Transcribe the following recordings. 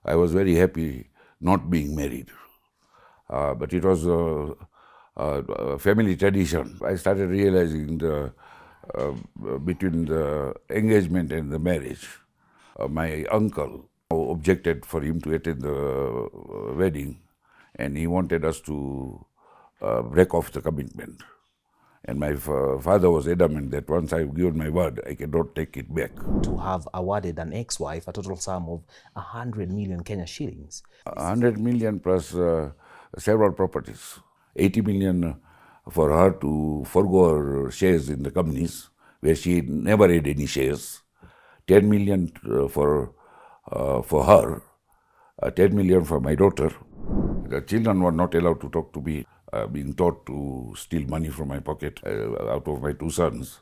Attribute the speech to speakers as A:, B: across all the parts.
A: I was very happy not being married. But it was a family tradition. I started realizing between the engagement and the marriage, my uncle objected for him to attend the wedding, and he wanted us to break off the commitment. And my father was adamant that once I've given my word, I cannot take it back.
B: To have awarded an ex-wife a total sum of 100 million Kenya shillings.
A: 100 million plus several properties. 80 million for her to forgo her shares in the companies where she never had any shares. 10 million for her. 10 million for my daughter. The children were not allowed to talk to me, being taught to steal money from my pocket out of my two sons.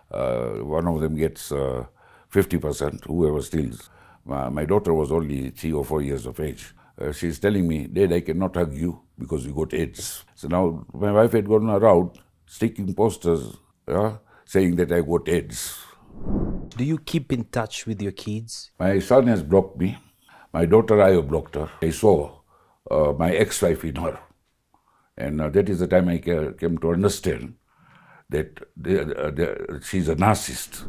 A: One of them gets 50%, whoever steals. My daughter was only 3 or 4 years of age. She's telling me, Dad, I cannot hug you because you got AIDS. So now my wife had gone around sticking posters saying that I got AIDS.
B: Do you keep in touch with your kids?
A: My son has blocked me. My daughter, I have blocked her. I saw my ex-wife in her. And that is the time I came to understand that she's a narcissist.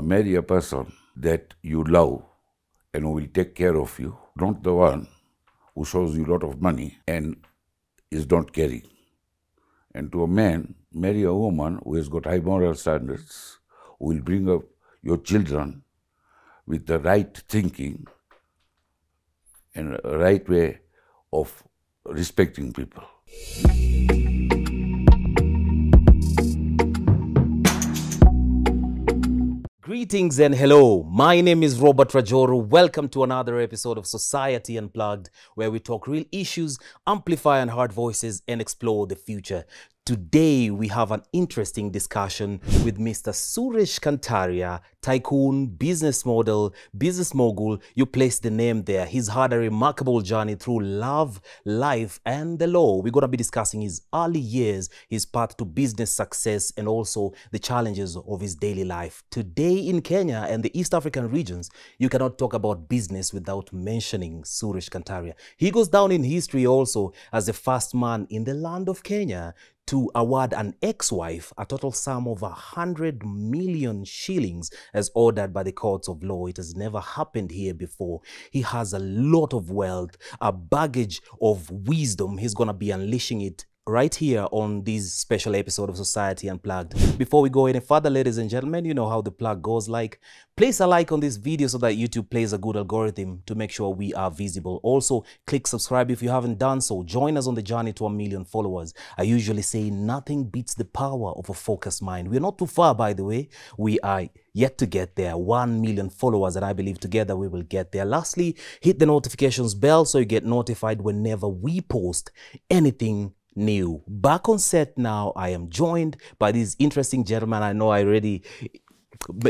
A: Marry a person that you love and who will take care of you, not the one who shows you a lot of money and is not caring. And to a man, marry a woman who has got high moral standards, who will bring up your children with the right thinking and a right way of respecting people.
B: Greetings and hello. My name is Robert Rajoru. Welcome to another episode of Society Unplugged, where we talk real issues, amplify and hard voices, and explore the future. Today, we have an interesting discussion with Mr. Suresh Kantaria, tycoon, business model, business mogul. You place the name there. He's had a remarkable journey through love, life, and the law. We're going to be discussing his early years, his path to business success, and also the challenges of his daily life. Today in Kenya and the East African regions, you cannot talk about business without mentioning Suresh Kantaria. He goes down in history also as the first man in the land of Kenya to award an ex-wife a total sum of 100 million shillings as ordered by the courts of law. It has never happened here before. He has a lot of wealth, a baggage of wisdom. He's going to be unleashing it right here on this special episode of Society Unplugged. Before we go any further, ladies and gentlemen, you know how the plug goes like. Place a like on this video so that YouTube plays a good algorithm to make sure we are visible. Also, click subscribe if you haven't done so. Join us on the journey to 1 million followers. I usually say nothing beats the power of a focused mind. We're not too far, by the way. We are yet to get there. 1 million followers, and I believe together we will get there. Lastly, hit the notifications bell so you get notified whenever we post anything new. Back on set now, I am joined by this interesting gentleman. I know I already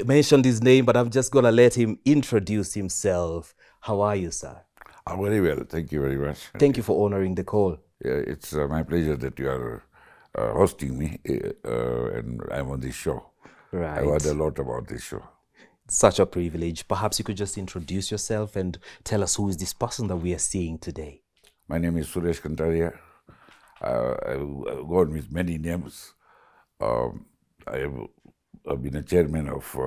B: mentioned his name, but I'm just going to let him introduce himself. How are you, sir?
A: I'm very well. Thank you very much.
B: Thank you for honoring the call.
A: Yeah, it's my pleasure that you are hosting me and I'm on this show.
B: Right.
A: I heard a lot about this show.
B: Such a privilege. Perhaps you could just introduce yourself and tell us who is this person that we are seeing today.
A: My name is Suresh Kantaria. I've gone with many names. I've been a chairman of,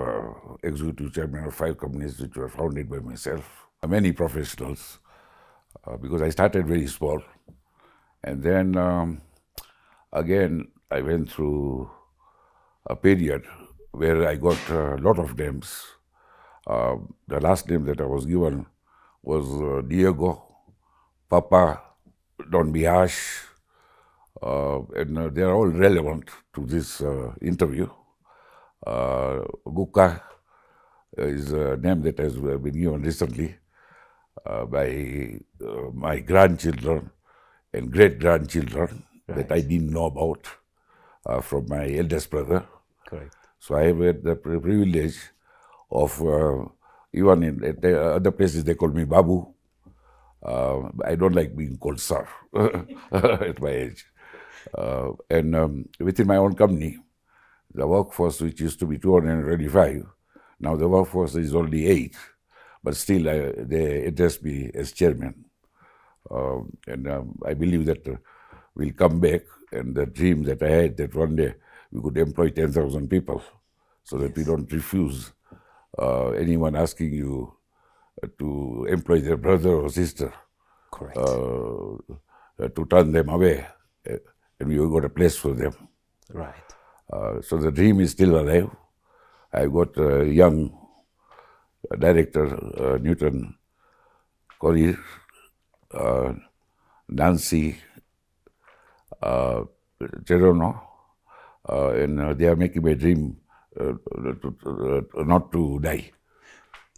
A: executive chairman of 5 companies which were founded by myself. Many professionals, because I started very small. And then, again, I went through a period where I got a lot of names. The last name that I was given was Diego, Papa, Don't Be Harsh, and they are all relevant to this interview. Guka is a name that has been given recently by my grandchildren and great-grandchildren that I didn't know about from my eldest brother.
B: Correct.
A: So I have had the privilege of, even in at other places they call me Babu. I don't like being called sir at my age. And within my own company, the workforce, which used to be 225, now the workforce is only 8. but still they address me as chairman. And I believe that we'll come back, and the dream that I had that one day we could employ 10,000 people so that we don't refuse anyone asking you to employ their brother or sister,
B: Correct.
A: to turn them away, and we got a place for them.
B: Right.
A: So the dream is still alive. I got a young director, Newton Corey, Nancy, Cherono, and they are making my dream not to die.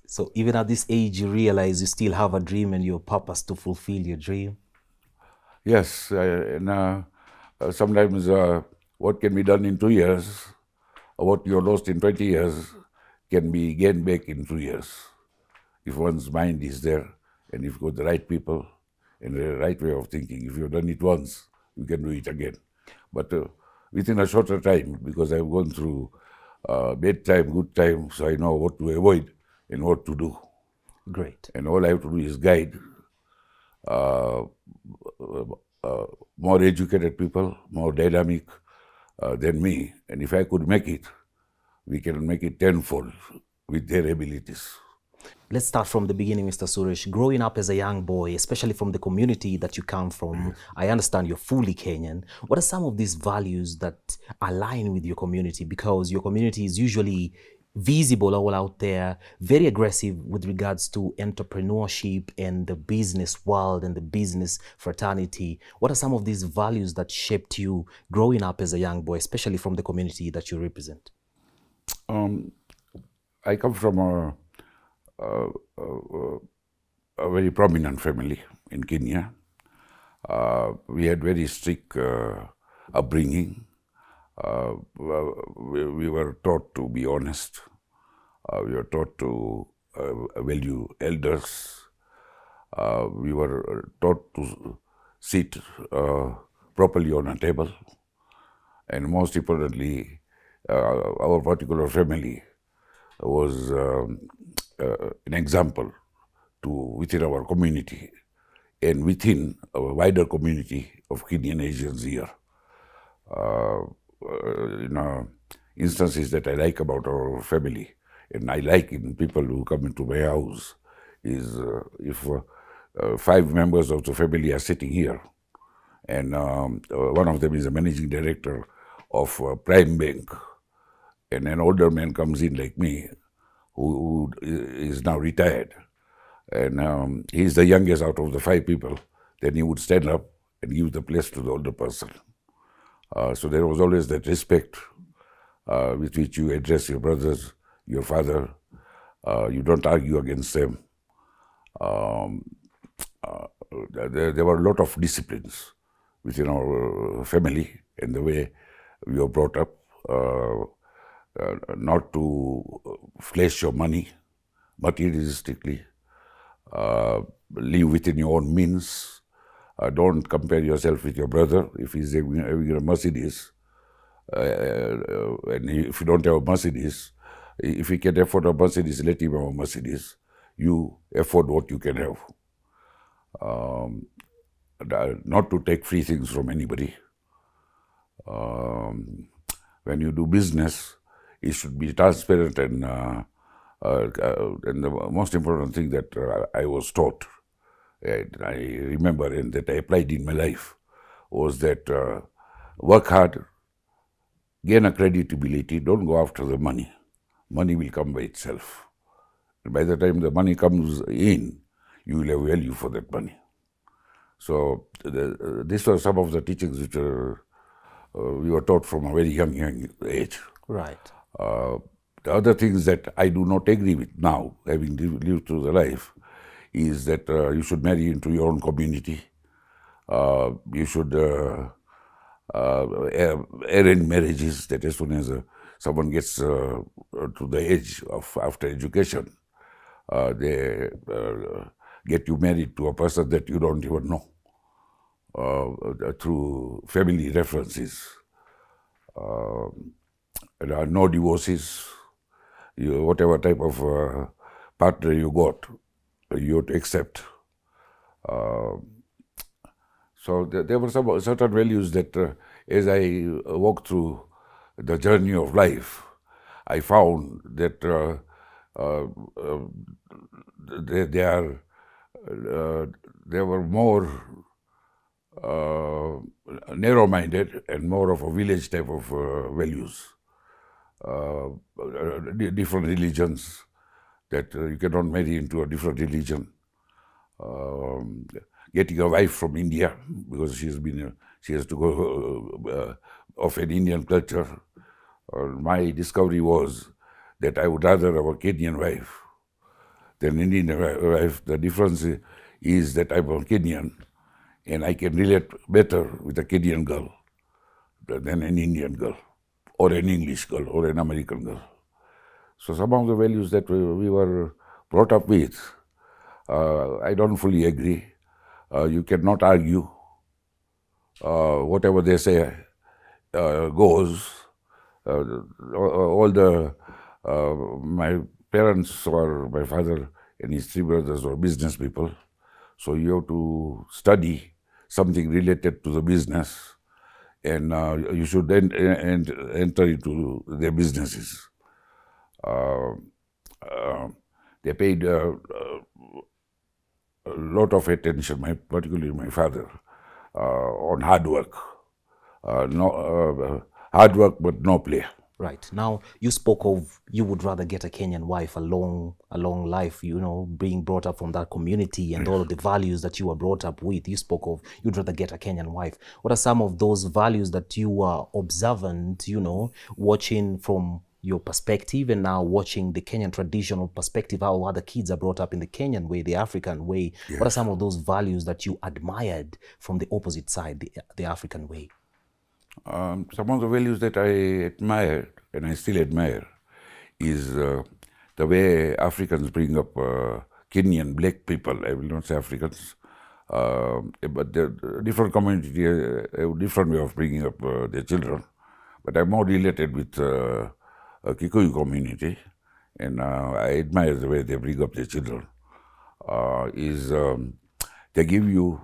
B: So even at this age, you realize you still have a dream and your purpose to fulfill your dream?
A: Yes, and sometimes what can be done in 2 years, or what you lost in 20 years, can be gained back in 2 years. If one's mind is there, and if you've got the right people and the right way of thinking, if you've done it once, you can do it again. But within a shorter time, because I've gone through bad time, good time, so I know what to avoid and what to do.
B: Great.
A: And all I have to do is guide more educated people, more dynamic than me. And if I could make it, we can make it tenfold with their abilities.
B: Let's start from the beginning, Mr. Suresh. Growing up as a young boy, especially from the community that you come from, I understand you're fully Kenyan. What are some of these values that align with your community? Because your community is usually visible all out there, very aggressive with regards to entrepreneurship and the business world and the business fraternity. What are some of these values that shaped you growing up as a young boy, especially from the community that you represent?
A: I come from a very prominent family in Kenya. We had very strict upbringing. We were taught to be honest. We were taught to value elders. We were taught to sit properly on a table. And most importantly, our particular family was an example to within our community and within a wider community of Kenyan Asians here. Instances that I like about our family, and I like in people who come into my house, is if 5 members of the family are sitting here, and one of them is a managing director of Prime Bank, and an older man comes in like me, who is now retired, and he's the youngest out of the 5 people, then he would stand up and give the place to the older person. So there was always that respect with which you address your brothers, your father. You don't argue against them. There were a lot of disciplines within our family and the way we were brought up. Not to flash your money materialistically. Live within your own means. Don't compare yourself with your brother. If he's having a Mercedes, and if you don't have a Mercedes, if he can afford a Mercedes, let him have a Mercedes. You afford what you can have. Not to take free things from anybody. When you do business, it should be transparent, and the most important thing that I was taught, and I remember and that I applied in my life, was that work hard, gain a creditability, don't go after the money. Money will come by itself. And by the time the money comes in, you will have value for that money. So these were some of the teachings which we were taught from a very young age.
B: Right.
A: The other things that I do not agree with now, having lived through the life, is that you should marry into your own community. You should arrange marriages, that as soon as someone gets to the age of after education, they get you married to a person that you don't even know through family references. There are no divorces. Whatever type of partner you got, you have to accept. So there were some certain values that as I walked through the journey of life, I found that uh, uh, they are they were more narrow-minded and more of a village type of values. Different religions that you cannot marry into a different religion. Um, Getting a wife from India because she has to go of an Indian culture. My discovery was that I would rather have a Kenyan wife than an Indian wife. The difference is that I'm a Kenyan and I can relate better with a Kenyan girl than an Indian girl or an English girl or an American girl. So some of the values that we were brought up with, I don't fully agree. You cannot argue. Whatever they say goes. My parents or my father and his three brothers were business people. So you have to study something related to the business and you should enter into their businesses. They paid a lot of attention, particularly my father, on hard work. Hard work but no play.
B: Right. Now, you spoke of you would rather get a Kenyan wife, a long life, being brought up from that community and all of the values that you were brought up with. You spoke of you'd rather get a Kenyan wife. What are some of those values that you were observant, watching from your perspective and now watching the Kenyan traditional perspective, how other kids are brought up in the Kenyan way, the African way? Yes. What are some of those values that you admired from the opposite side, the African way?
A: Some of the values that I admired, and I still admire, is the way Africans bring up Kenyan black people. I will not say Africans, but the different community have a different way of bringing up their children. But I'm more related with a Kikuyu community, and I admire the way they bring up their children. They give you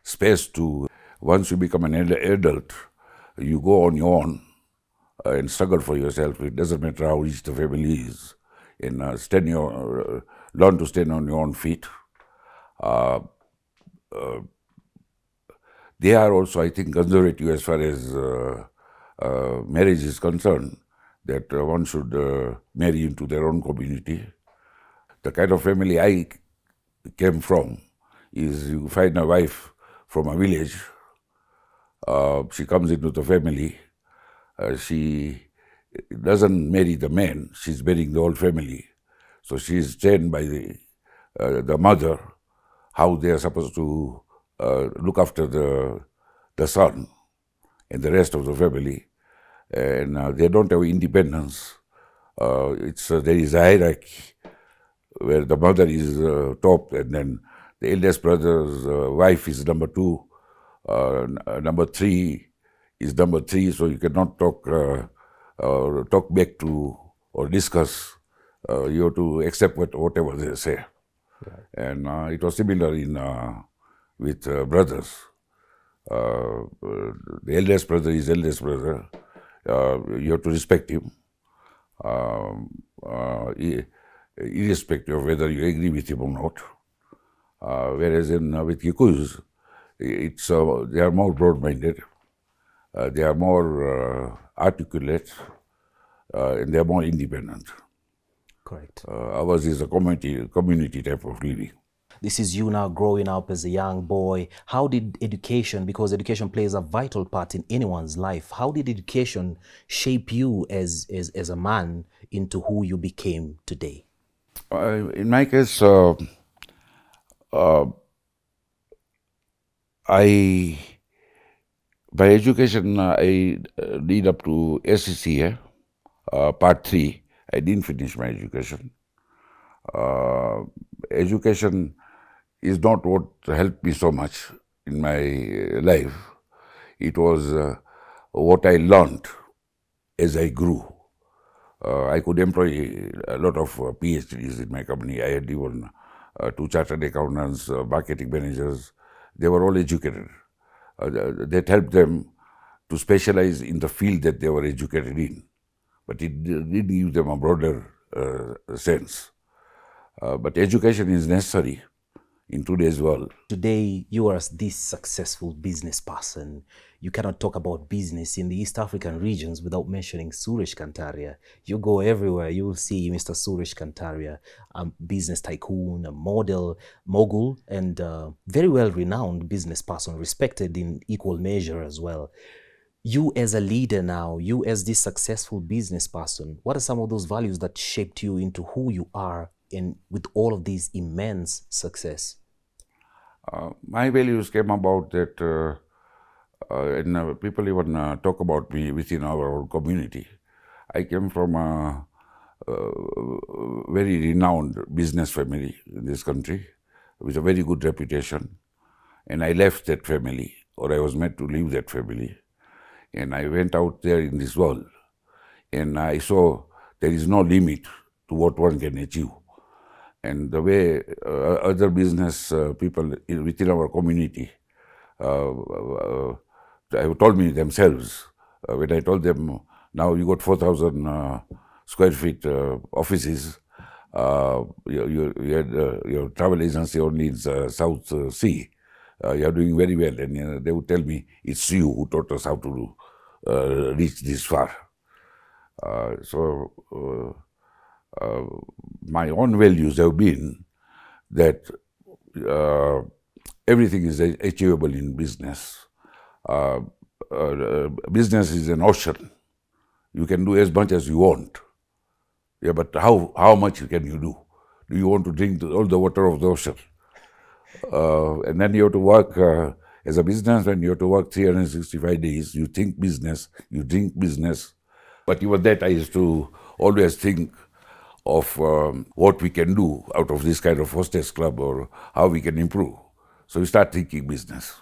A: space to. Once you become an adult, you go on your own and struggle for yourself. It doesn't matter how rich the family is. And learn to stand on your own feet. They are also, I think, conservative as far as marriage is concerned, that one should marry into their own community. The kind of family I came from is you find a wife from a village. She comes into the family. She doesn't marry the man. She's marrying the whole family. So she's trained by the mother how they are supposed to look after the son and the rest of the family. And they don't have independence. There is a hierarchy where the mother is top, and then the eldest brother's wife is number 2. Number 3 is number 3, so you cannot talk back to or discuss. You have to accept whatever they say. Right. And it was similar with brothers. The eldest brother is eldest brother. You have to respect him, irrespective of whether you agree with him or not. Whereas with Kikuyus, they are more broad-minded, they are more articulate, and they are more independent.
B: Correct.
A: Ours is a community type of living.
B: This is you now growing up as a young boy. How did education, because education plays a vital part in anyone's life, how did education shape you as a man into who you became today?
A: In my case, by education, I did up to SCCA, part 3. I didn't finish my education. Education is not what helped me so much in my life. It was what I learned as I grew. I could employ a lot of PhDs in my company. I had even two chartered accountants, marketing managers. They were all educated. That helped them to specialize in the field that they were educated in. But it did give them a broader sense. But education is necessary in today's world.
B: Today, you are this successful business person. You cannot talk about business in the East African regions without mentioning Suresh Kantaria. You go everywhere, you will see Mr. Suresh Kantaria, a business tycoon, a model, mogul, and very well-renowned business person, respected in equal measure as well. You as a leader now, you as this successful business person, what are some of those values that shaped you into who you are and with all of this immense success?
A: My values came about that, and people even talk about me within our community. I came from a very renowned business family in this country with a very good reputation. And I left that family, or I was meant to leave that family. And I went out there in this world. And I saw there is no limit to what one can achieve. And the way other business people within our community have told me themselves, when I told them, now you got 4,000 square feet offices, you had your travel agency only in South Sea, you are doing very well. And they would tell me, it's you who taught us how to reach this far. My own values have been that everything is achievable in business. Business is an ocean. You can do as much as you want. Yeah, but how much can you do? Do you want to drink all the water of the ocean? And then you have to work as a businessman, you have to work 365 days. You think business, you drink business. But even that, I used to always think of what we can do out of this kind of hostess club or how we can improve. So we start thinking business.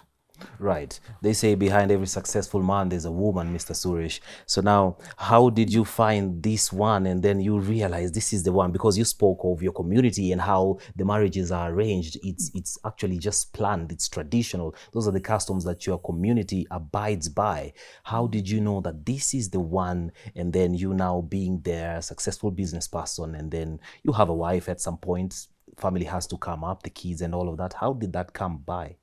B: Right. They say behind every successful man, there's a woman, Mr. Suresh. So now, how did you find this one and then you realize this is the one? Because you spoke of your community and how the marriages are arranged. It's actually just planned. It's traditional. Those are the customs that your community abides by. How did you know that this is the one? And then you now being their successful business person, and then you have a wife at some point, family has to come up, the kids and all of that. How did that come by?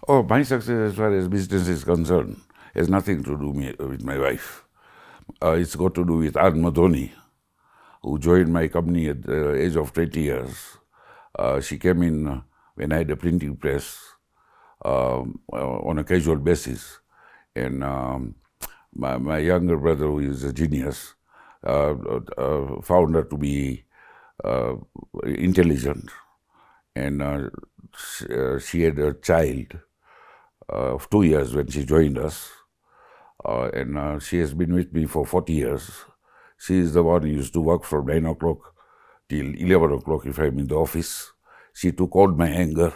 A: Oh, my success as far as business is concerned has nothing to do with my wife. It's got to do with Ann Madhoni, who joined my company at the age of 20 years. She came in when I had a printing press on a casual basis. And my younger brother, who is a genius, found her to be intelligent. And she had a child of 2 years when she joined us. And she has been with me for 40 years. She is the one who used to work from 9 o'clock till 11 o'clock if I'm in the office. She took all my anger.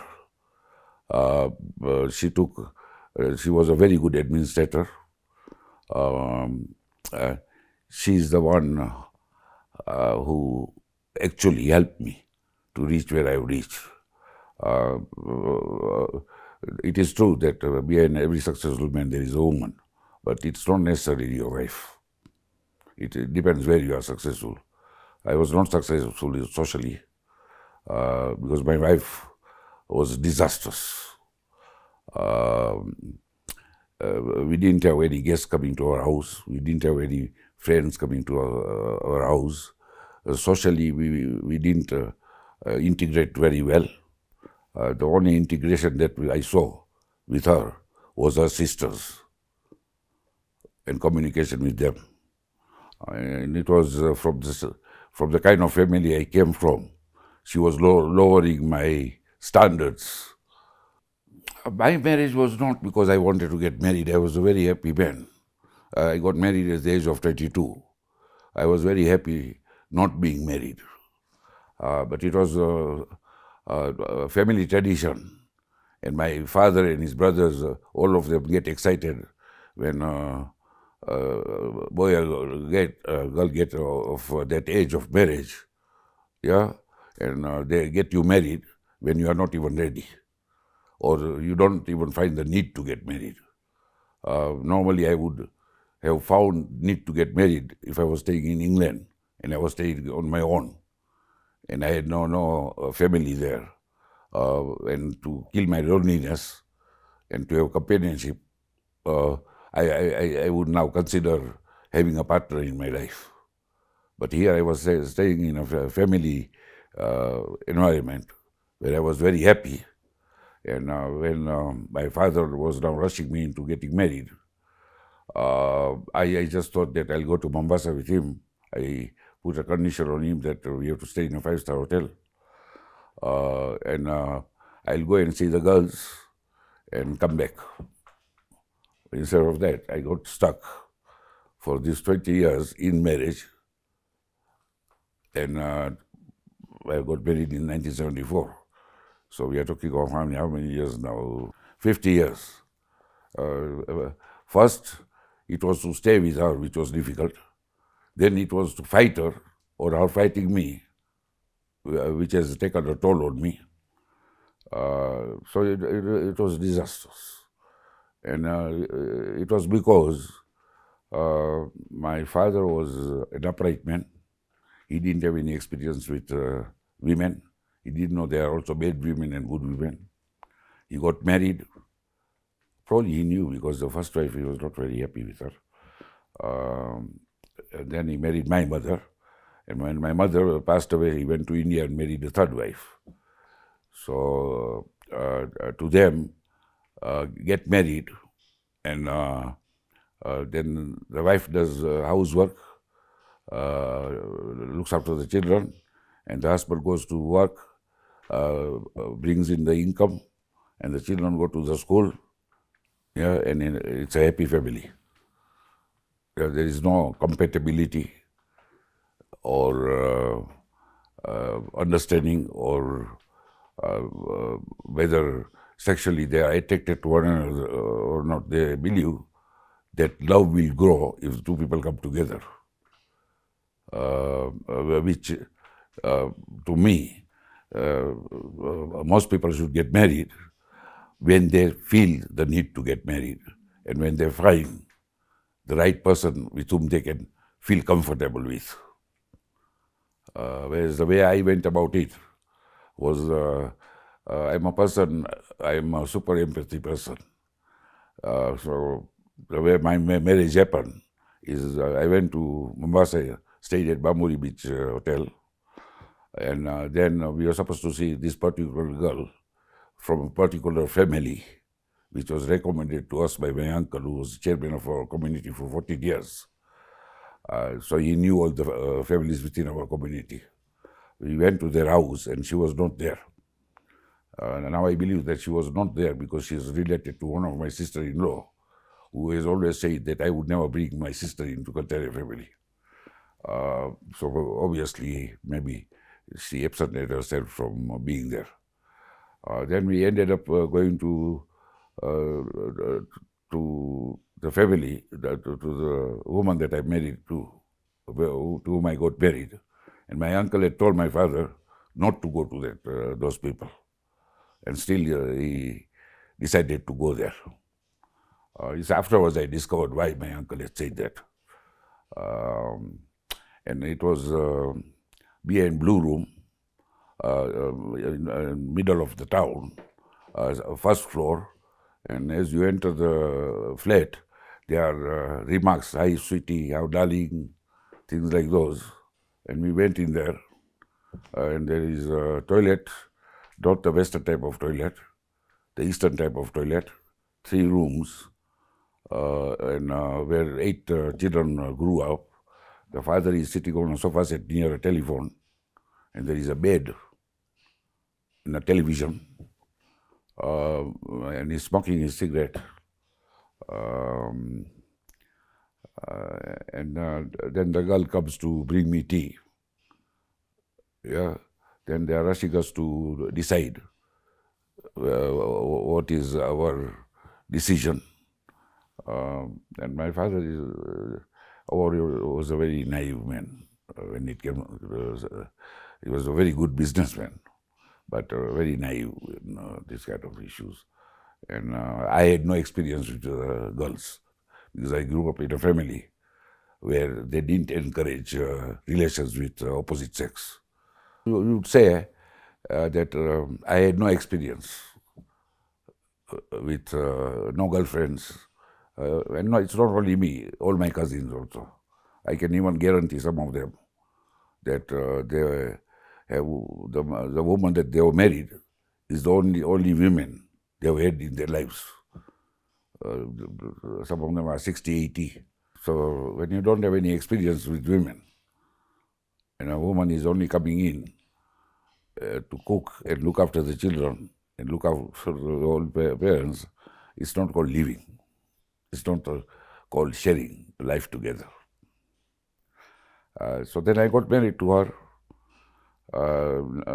A: She was a very good administrator. She is the one who actually helped me to reach where I've reached. It is true that behind every successful man there is a woman, but it's not necessarily your wife. It depends where you are successful. I was not successful socially because my wife was disastrous. We didn't have any guests coming to our house. We didn't have any friends coming to our house. Socially, we didn't integrate very well. The only integration that I saw with her was her sisters and communication with them. And it was from the kind of family I came from. She was lowering my standards. My marriage was not because I wanted to get married. I was a very happy man. I got married at the age of 22. I was very happy not being married. But it was a family tradition. And my father and his brothers, all of them get excited when boy or girl get of that age of marriage, yeah, and they get you married when you are not even ready, or you don't even find the need to get married. Normally, I would have found need to get married if I was staying in England and I was staying on my own, and I had no family there, and to kill my loneliness and to have companionship, uh, I would now consider having a partner in my life. But here I was staying in a family environment where I was very happy. And when my father was now rushing me into getting married, I just thought that I'll go to Mombasa with him. I put a condition on him that we have to stay in a five-star hotel. And I'll go and see the girls and come back. Instead of that, I got stuck for these 20 years in marriage. And I got married in 1974. So we are talking of how many years now? 50 years. First, it was to stay with her, which was difficult. Then it was to fight her, or her fighting me, which has taken a toll on me. So it was disastrous. And it was because my father was an upright man. He didn't have any experience with women. He didn't know there are also bad women and good women. He got married. Probably he knew, because the first wife, he was not very happy with her. And then he married my mother. And when my mother passed away, he went to India and married the third wife. So to them, get married, and then the wife does housework, looks after the children, and the husband goes to work, brings in the income, and the children go to the school. Yeah, and it's a happy family. There is no compatibility or understanding, or whether sexually they are attracted to one another or not. They believe that love will grow if two people come together, which to me, most people should get married when they feel the need to get married, and when they find the right person with whom they can feel comfortable with. Whereas the way I went about it was, I'm a super empathy person. So the way my marriage happened is, I went to Mombasa, stayed at Bamburi Beach Hotel, and then we were supposed to see this particular girl from a particular family, which was recommended to us by my uncle, who was chairman of our community for 14 years. So he knew all the families within our community. We went to their house, and she was not there. Now I believe that she was not there because she is related to one of my sister-in-law, who has always said that I would never bring my sister into Kantaria family. So obviously, maybe she absented herself from being there. Then we ended up going to the family, to the woman that I married to whom I got married. And my uncle had told my father not to go to those people. And still he decided to go there. Afterwards I discovered why my uncle had said that. And it was behind Blue Room, in middle of the town, first floor. And as you enter the flat, there are remarks, "Hi, sweetie, how darling," things like those. And we went in there, and there is a toilet, not the Western type of toilet, the Eastern type of toilet, 3 rooms, and where 8 children grew up. The father is sitting on a sofa set near a telephone, and there is a bed and a television, and he's smoking his cigarette. And then the girl comes to bring me tea. Yeah. Then they are rushing us to decide what is our decision. And my father was a very naive man when it came. He was a very good businessman, but very naive in this kind of issues. And I had no experience with girls because I grew up in a family where they didn't encourage relations with opposite sex. You would say that I had no experience with no girlfriends. And no, it's not only me, all my cousins also. I can even guarantee some of them that they have the woman that they were married is the only women they have had in their lives. Some of them are 60, 80. So when you don't have any experience with women, and a woman is only coming in to cook and look after the children and look after the old parents, it's not called living. It's not called sharing life together. So then I got married to her.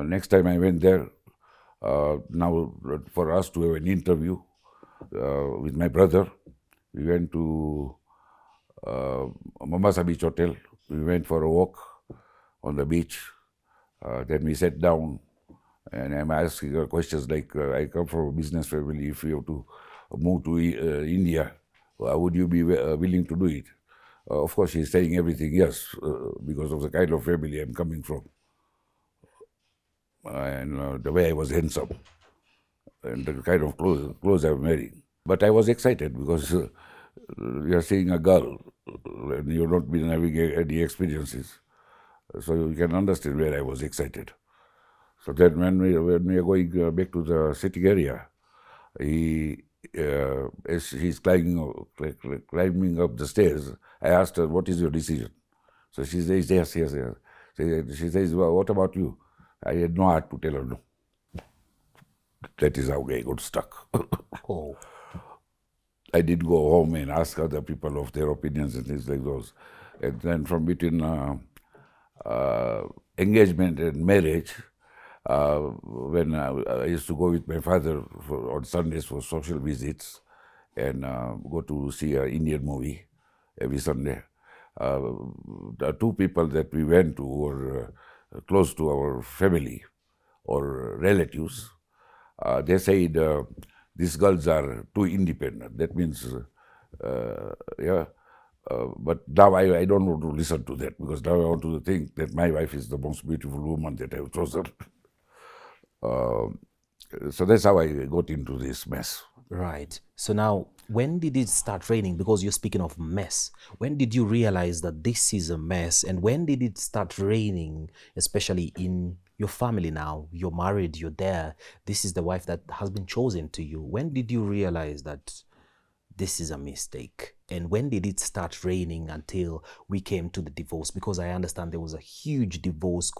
A: Next time I went there, now for us to have an interview with my brother, we went to Mombasa Beach Hotel. We went for a walk on the beach. Then we sat down and I'm asking her questions like, I come from a business family. If you have to move to India, would you be willing to do it? Of course, she's saying everything yes, because of the kind of family I'm coming from. And the way I was handsome, and the kind of clothes I'm wearing. But I was excited because you're seeing a girl and you've not been having any experiences. So you can understand where I was excited. So then when we are going back to the sitting area, as he's climbing up the stairs, I asked her, "What is your decision?" So she says, "Yes, yes, yes." She says, "Well, what about you?" I had no heart to tell her no. That is how I got stuck.
B: Oh.
A: I did go home and ask other people of their opinions and things like those. And then from between engagement and marriage, when I used to go with my father on Sundays for social visits and go to see an Indian movie every Sunday. The two people that we went to were close to our family or relatives. They said these girls are too independent. That means, yeah. But now I don't want to listen to that because now I want to think that my wife is the most beautiful woman that I've chosen. So that's how I got into this mess.
B: Right. So now, when did it start raining? Because you're speaking of mess. When did you realize that this is a mess? And when did it start raining, especially in your family now? You're married, you're there. This is the wife that has been chosen to you. When did you realize that this is a mistake? And when did it start raining until we came to the divorce? Because I understand there was a huge divorce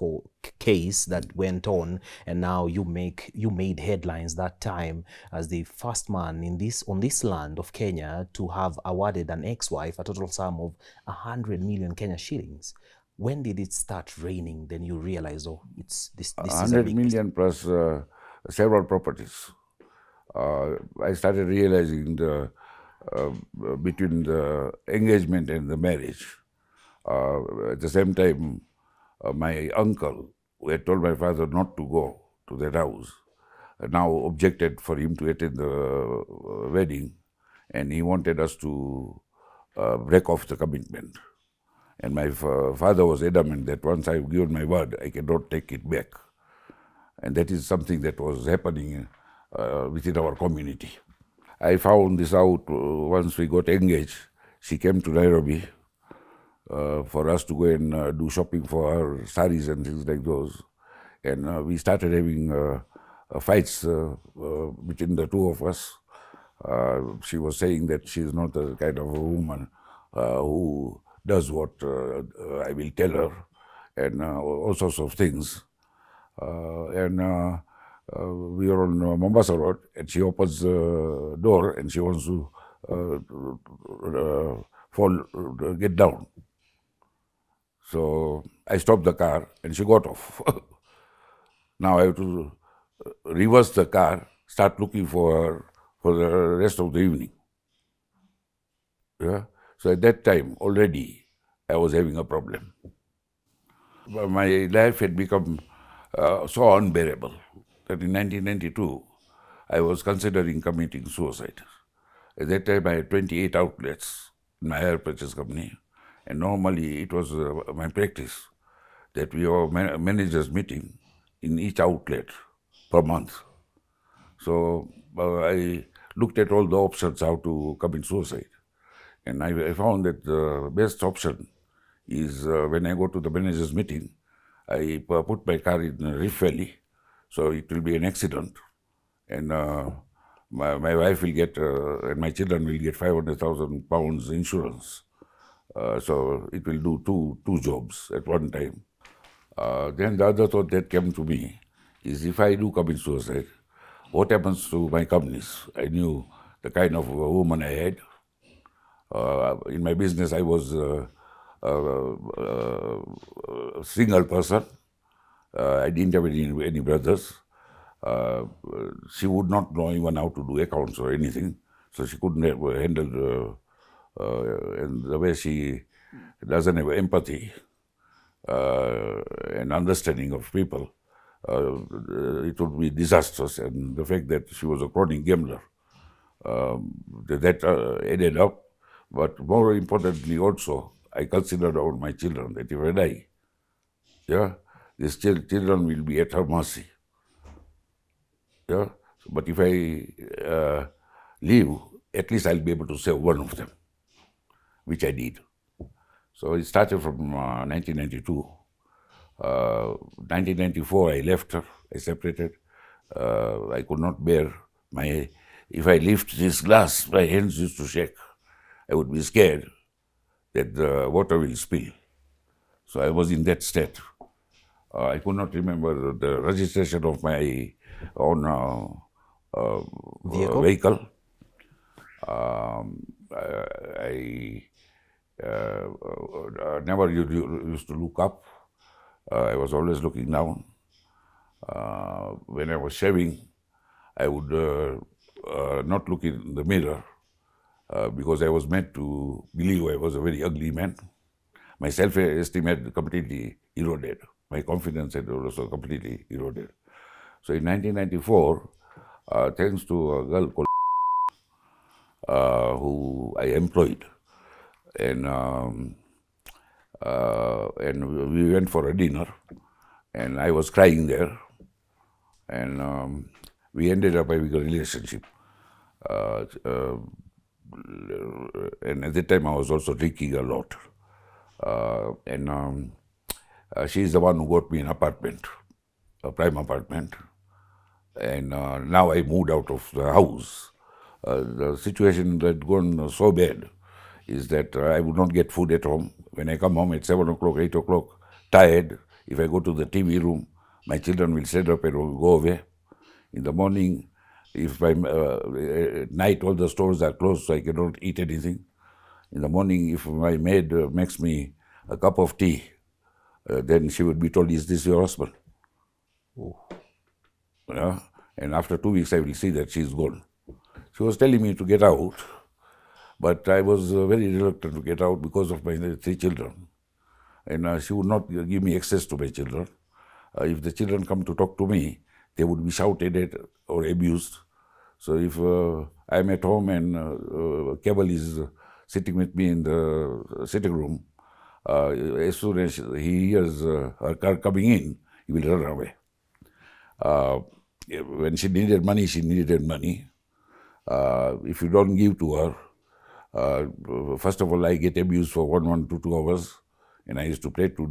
B: case that went on, and now you made headlines that time as the first man on this land of Kenya to have awarded an ex-wife a total sum of 100 million Kenya shillings. When did it start raining? Then you realize, oh, this is a
A: 100
B: big
A: million plus several properties. I started realizing between the engagement and the marriage. At the same time, my uncle, who had told my father not to go to that house, now objected for him to attend the wedding, and he wanted us to break off the commitment. And my father was adamant that once I've given my word, I cannot take it back. And that is something that was happening within our community. I found this out once we got engaged. She came to Nairobi for us to go and do shopping for her saris and things like those. And we started having fights between the two of us. She was saying that she's not the kind of a woman who does what I will tell her, and all sorts of things. We were on Mombasa Road, and she opens the door, and she wants to get down. So I stopped the car, and she got off. Now I have to reverse the car, start looking for her for the rest of the evening. Yeah? So at that time, already, I was having a problem. My life had become so unbearable that in 1992, I was considering committing suicide. At that time, I had 28 outlets in my hire purchase company, and normally it was my practice that we have a managers meeting in each outlet per month. So I looked at all the options how to commit suicide, and I found that the best option is when I go to the managers meeting, I put my car in Rift Valley, so it will be an accident, and my wife will get and my children will get £500,000 insurance. So it will do two jobs at one time. Then the other thought that came to me is if I do commit suicide, what happens to my companies? I knew the kind of woman I had. In my business, I was a single person. I didn't have any brothers. She would not know even how to do accounts or anything, so she couldn't handle. And the way she doesn't have empathy and understanding of people, it would be disastrous. And the fact that she was a chronic gambler, that added up. But more importantly, also, I considered all my children that if I die, yeah, these children will be at her mercy. Yeah, but if I leave, at least I'll be able to save one of them, which I did. So it started from 1992. 1994, I left her. I separated. I could not bear if I lift this glass, my hands used to shake. I would be scared that the water will spill. So I was in that state. I could not remember the registration of my own vehicle. I never used to look up. I was always looking down. When I was shaving, I would not look in the mirror because I was meant to believe I was a very ugly man. My self-esteem had completely eroded. My confidence had also completely eroded. So in 1994, thanks to a girl called who I employed, and we went for a dinner, and I was crying there, and we ended up having a relationship. And at that time, I was also drinking a lot. She's the one who got me an apartment, a prime apartment. And now I moved out of the house. The situation had gone so bad is that I would not get food at home. When I come home at 7 o'clock, 8 o'clock, tired, if I go to the TV room, my children will stand up and will go away. In the morning, if at night all the stores are closed, so I cannot eat anything. In the morning, if my maid makes me a cup of tea, then she would be told, "Is this your husband?" Oh. Yeah? And after 2 weeks, I will see that she's gone. She was telling me to get out, but I was very reluctant to get out because of my 3 children. And she would not give me access to my children. If the children come to talk to me, they would be shouted at or abused. So if I'm at home and Keval is sitting with me in the sitting room, as soon as he hears her car coming in, he will run away. When she needed money, she needed money. If you don't give to her, first of all, I get abused for 1 to 2 hours, and I used to play to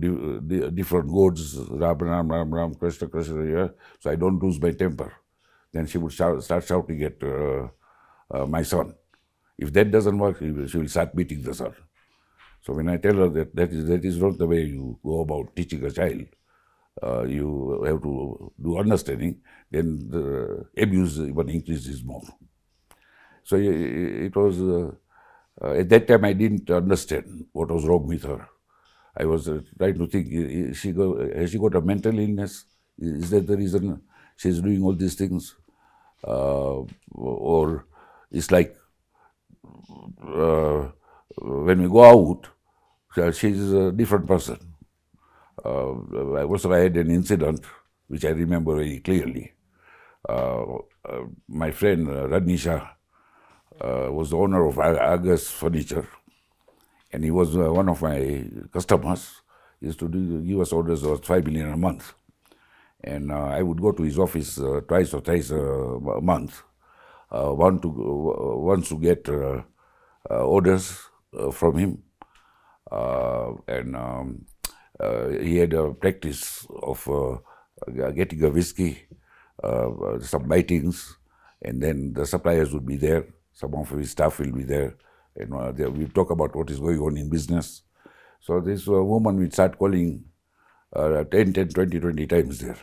A: different gods, Ram, Ram, Ram, Ram, Krishna, Krishna, yeah, so I don't lose my temper. Then she would start shouting at my son. If that doesn't work, she will start beating the son. So when I tell her that is not the way you go about teaching a child, you have to do understanding, then the abuse even increases more. So it was, at that time I didn't understand what was wrong with her. I was trying to think, has she got a mental illness? Is that the reason she's doing all these things? Or it's like when we go out, she's a different person. Also, I had an incident which I remember very clearly. My friend Radnisha was the owner of Agus Furniture, and he was one of my customers. He used to give us orders of 5 million a month. And I would go to his office twice or thrice a month, once to get orders from him. And he had a practice of getting a whiskey, some bitings, and then the suppliers would be there. Some of his staff will be there, and we talk about what is going on in business. So this woman would start calling 10, 20 times there,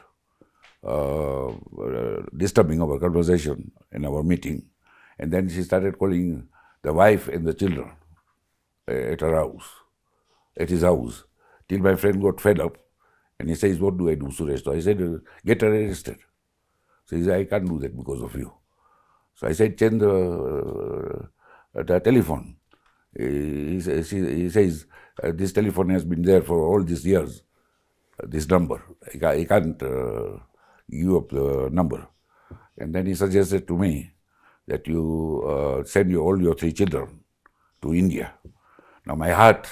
A: disturbing our conversation in our meeting. And then she started calling the wife and the children at her house, at his house, till my friend got fed up. And he says, "What do I do, Suresh?" So I said, "Get her arrested." So he said, "I can't do that because of you." So I said, "Change the telephone." He says, "This telephone has been there for all these years, this number. I can't give up the number." And then he suggested to me that you send all your 3 children to India. Now my heart,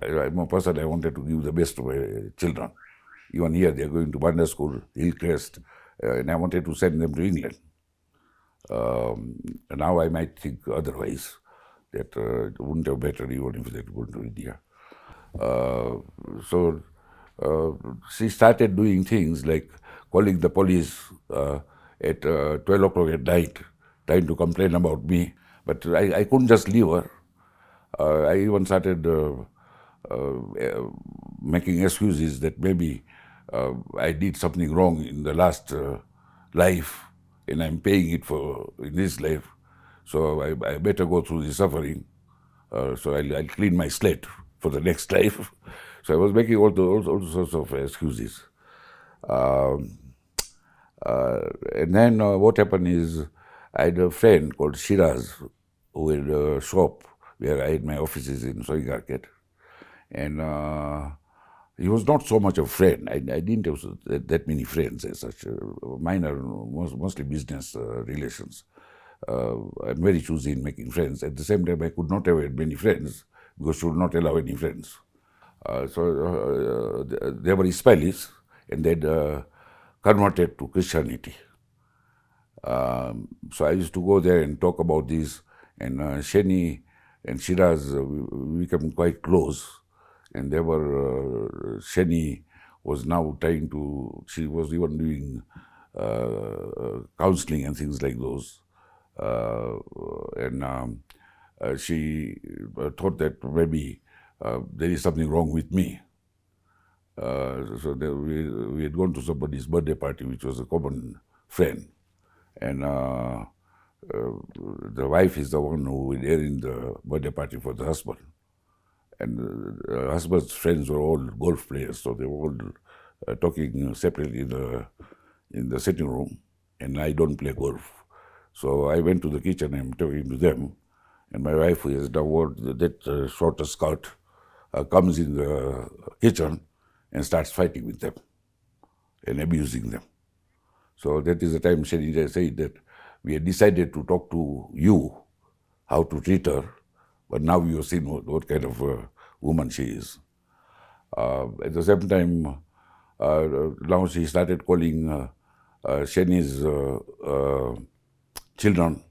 A: I'm a person, I wanted to give the best to my children. Even here, they're going to Banda School, Hillcrest, and I wanted to send them to England. Now I might think otherwise, that it wouldn't have better even if they had gone to India. So she started doing things like calling the police at 12 o'clock at night, trying to complain about me. But I couldn't just leave her. I even started making excuses that maybe I did something wrong in the last life, and I'm paying it for in this life. So I better go through the suffering. So I'll clean my slate for the next life. So I was making all sorts of excuses. And then what happened is, I had a friend called Shiraz who had a shop where I had my offices in Soi Market. And he was not so much a friend. I didn't have that many friends as such. Minor, mostly business relations. I'm very choosy in making friends. At the same time, I could not have had many friends because she would not allow any friends. So they were Ismailis, and they'd converted to Christianity. So I used to go there and talk about this, and Sheni and Shiraz, we became quite close. And they were, Sheni was now trying to, she was even doing counseling and things like those. And she thought that maybe there is something wrong with me. So we had gone to somebody's birthday party, which was a common friend. And the wife is the one who was there in the birthday party for the husband. And the husband's friends were all golf players, so they were all talking separately in the sitting room, and I don't play golf. So I went to the kitchen and I'm talking to them, and my wife, who has now worn that shorter skirt, comes in the kitchen and starts fighting with them and abusing them. So that is the time Sherida said that we had decided to talk to you, how to treat her, but now you have seen what kind of woman she is. At the same time, now she started calling Sheni's children,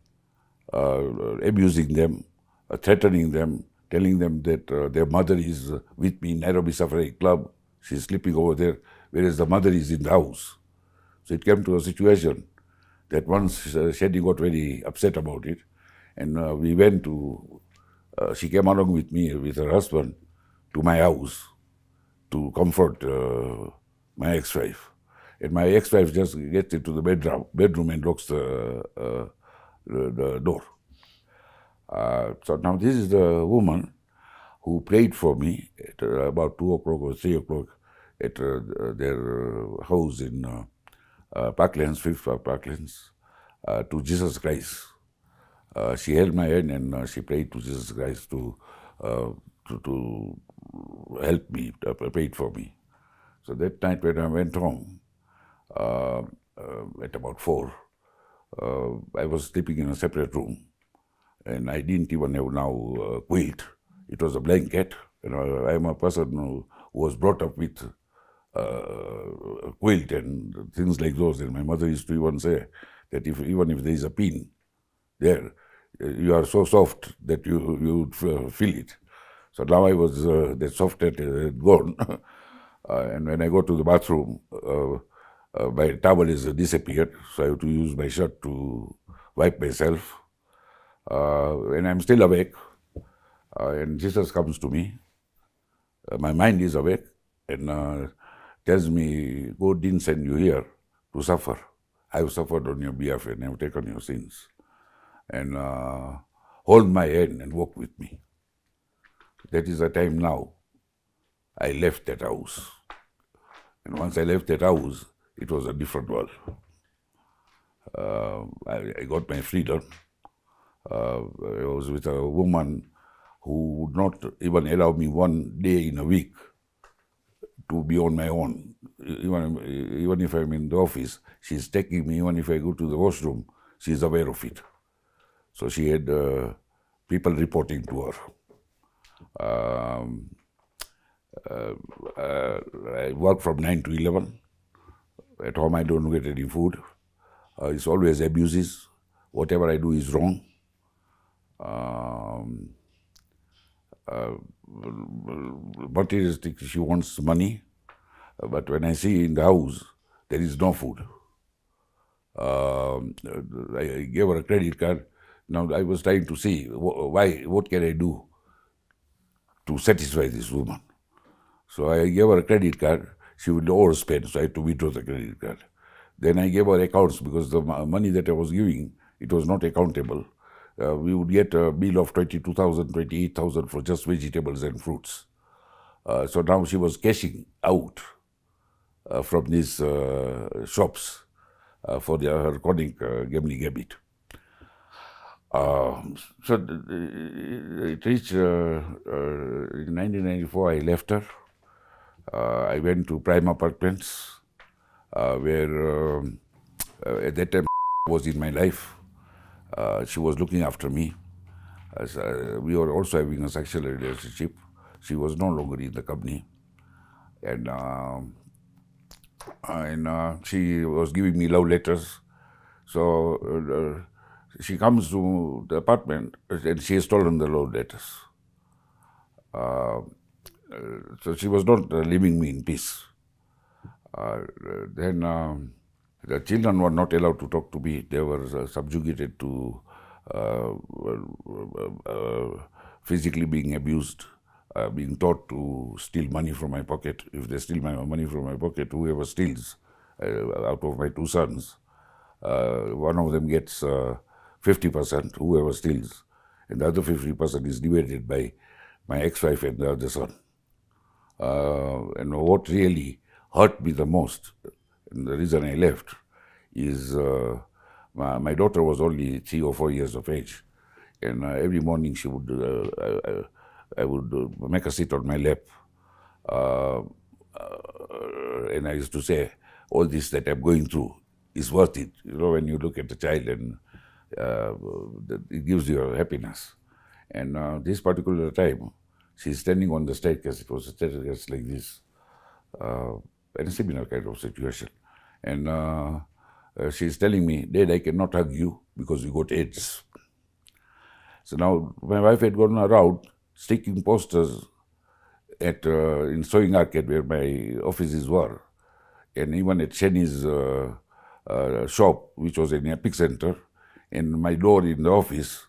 A: abusing them, threatening them, telling them that their mother is with me in Nairobi Safari Club. She's sleeping over there, whereas the mother is in the house. So it came to a situation that once Sheni got very upset about it, and we went to, she came along with me, with her husband, to my house to comfort my ex-wife. And my ex-wife just gets into the bedroom and locks the door. So now this is the woman who prayed for me at about 2 o'clock or 3 o'clock at their house in Parklands, 5th Parklands, to Jesus Christ. She held my hand and she prayed to Jesus Christ uh, to help me, prayed for me. So that night when I went home, at about 4, I was sleeping in a separate room, and I didn't even have now a quilt. It was a blanket. I am a person who was brought up with a quilt and things like those. And my mother used to even say that even if there is a pin there, you are so soft that you would feel it. So now I was that softness had gone. And when I go to the bathroom, my towel is disappeared, so I have to use my shirt to wipe myself. And I'm still awake, and Jesus comes to me. My mind is awake and tells me, God didn't send you here to suffer. I have suffered on your behalf and I have taken your sins. And hold my hand and walk with me. That is the time now I left that house. And once I left that house, it was a different world. I got my freedom. I was with a woman who would not even allow me one day in a week to be on my own. Even if I'm in the office, she's taking me. Even if I go to the washroom, she's aware of it. So she had people reporting to her. I work from 9 to 11. At home, I don't get any food. It's always abuses. Whatever I do is wrong. Materialistic, she wants money. But when I see in the house, there is no food. I gave her a credit card. Now I was trying to see what can I do to satisfy this woman. So I gave her a credit card. She would overspend, so I had to withdraw the credit card. Then I gave her accounts because the money that I was giving, it was not accountable. We would get a bill of 22,000, 28,000 for just vegetables and fruits. So now she was cashing out from these shops for her chronic gambling habit. So it reached in 1994. I left her. I went to Prime Apartments, where at that time was in my life. She was looking after me. We were also having a sexual relationship. She was no longer in the company, and she was giving me love letters. So she comes to the apartment and she has stolen the love letters. So she was not leaving me in peace. Then the children were not allowed to talk to me. They were subjugated to physically being abused, being taught to steal money from my pocket. If they steal my money from my pocket, whoever steals out of my 2 sons, one of them gets 50%, whoever steals, and the other 50% is divided by my ex-wife and the other son. And what really hurt me the most, and the reason I left, is my daughter was only 3 or 4 years of age, and every morning she would, I would make her sit on my lap, and I used to say, all this that I'm going through is worth it. You know, when you look at the child and it gives you happiness. And this particular time, she's standing on the staircase. It was a staircase like this, and a similar kind of situation. And she's telling me, Dad, I cannot hug you because you got AIDS. So now my wife had gone around sticking posters at in Sewing Arcade where my offices were, and even at Shani's shop, which was in Epic Center, and my door in the office,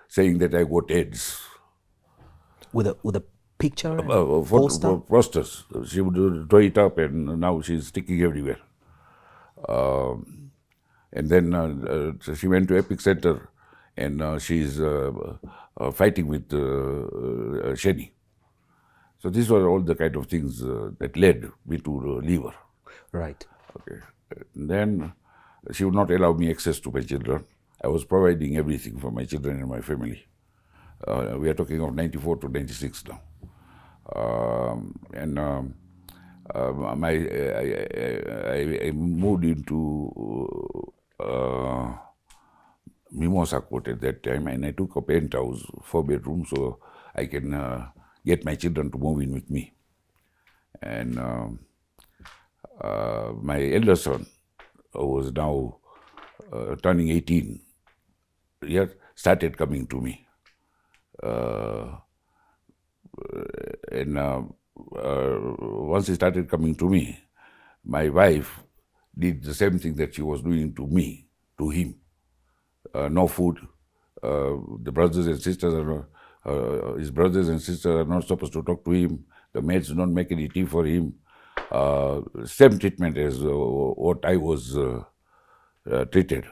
A: saying that I got AIDS.
B: With a picture? Poster?
A: Posters. She would draw it up, and now she's sticking everywhere. And then she went to Epic Center, and she's fighting with Shani. So these were all the kind of things that led me to leave her.
B: Right.
A: Okay. And then she would not allow me access to my children. I was providing everything for my children and my family. We are talking of 94 to 96 now. And I moved into Mimosa Court at that time, and I took a penthouse, 4-bedroom, so I can get my children to move in with me. And my elder son, who was now turning 18, started coming to me. And once he started coming to me, my wife did the same thing that she was doing to me, to him. No food. The brothers and sisters are not, his brothers and sisters are not supposed to talk to him. The maids don't make any tea for him. Same treatment as what I was treated.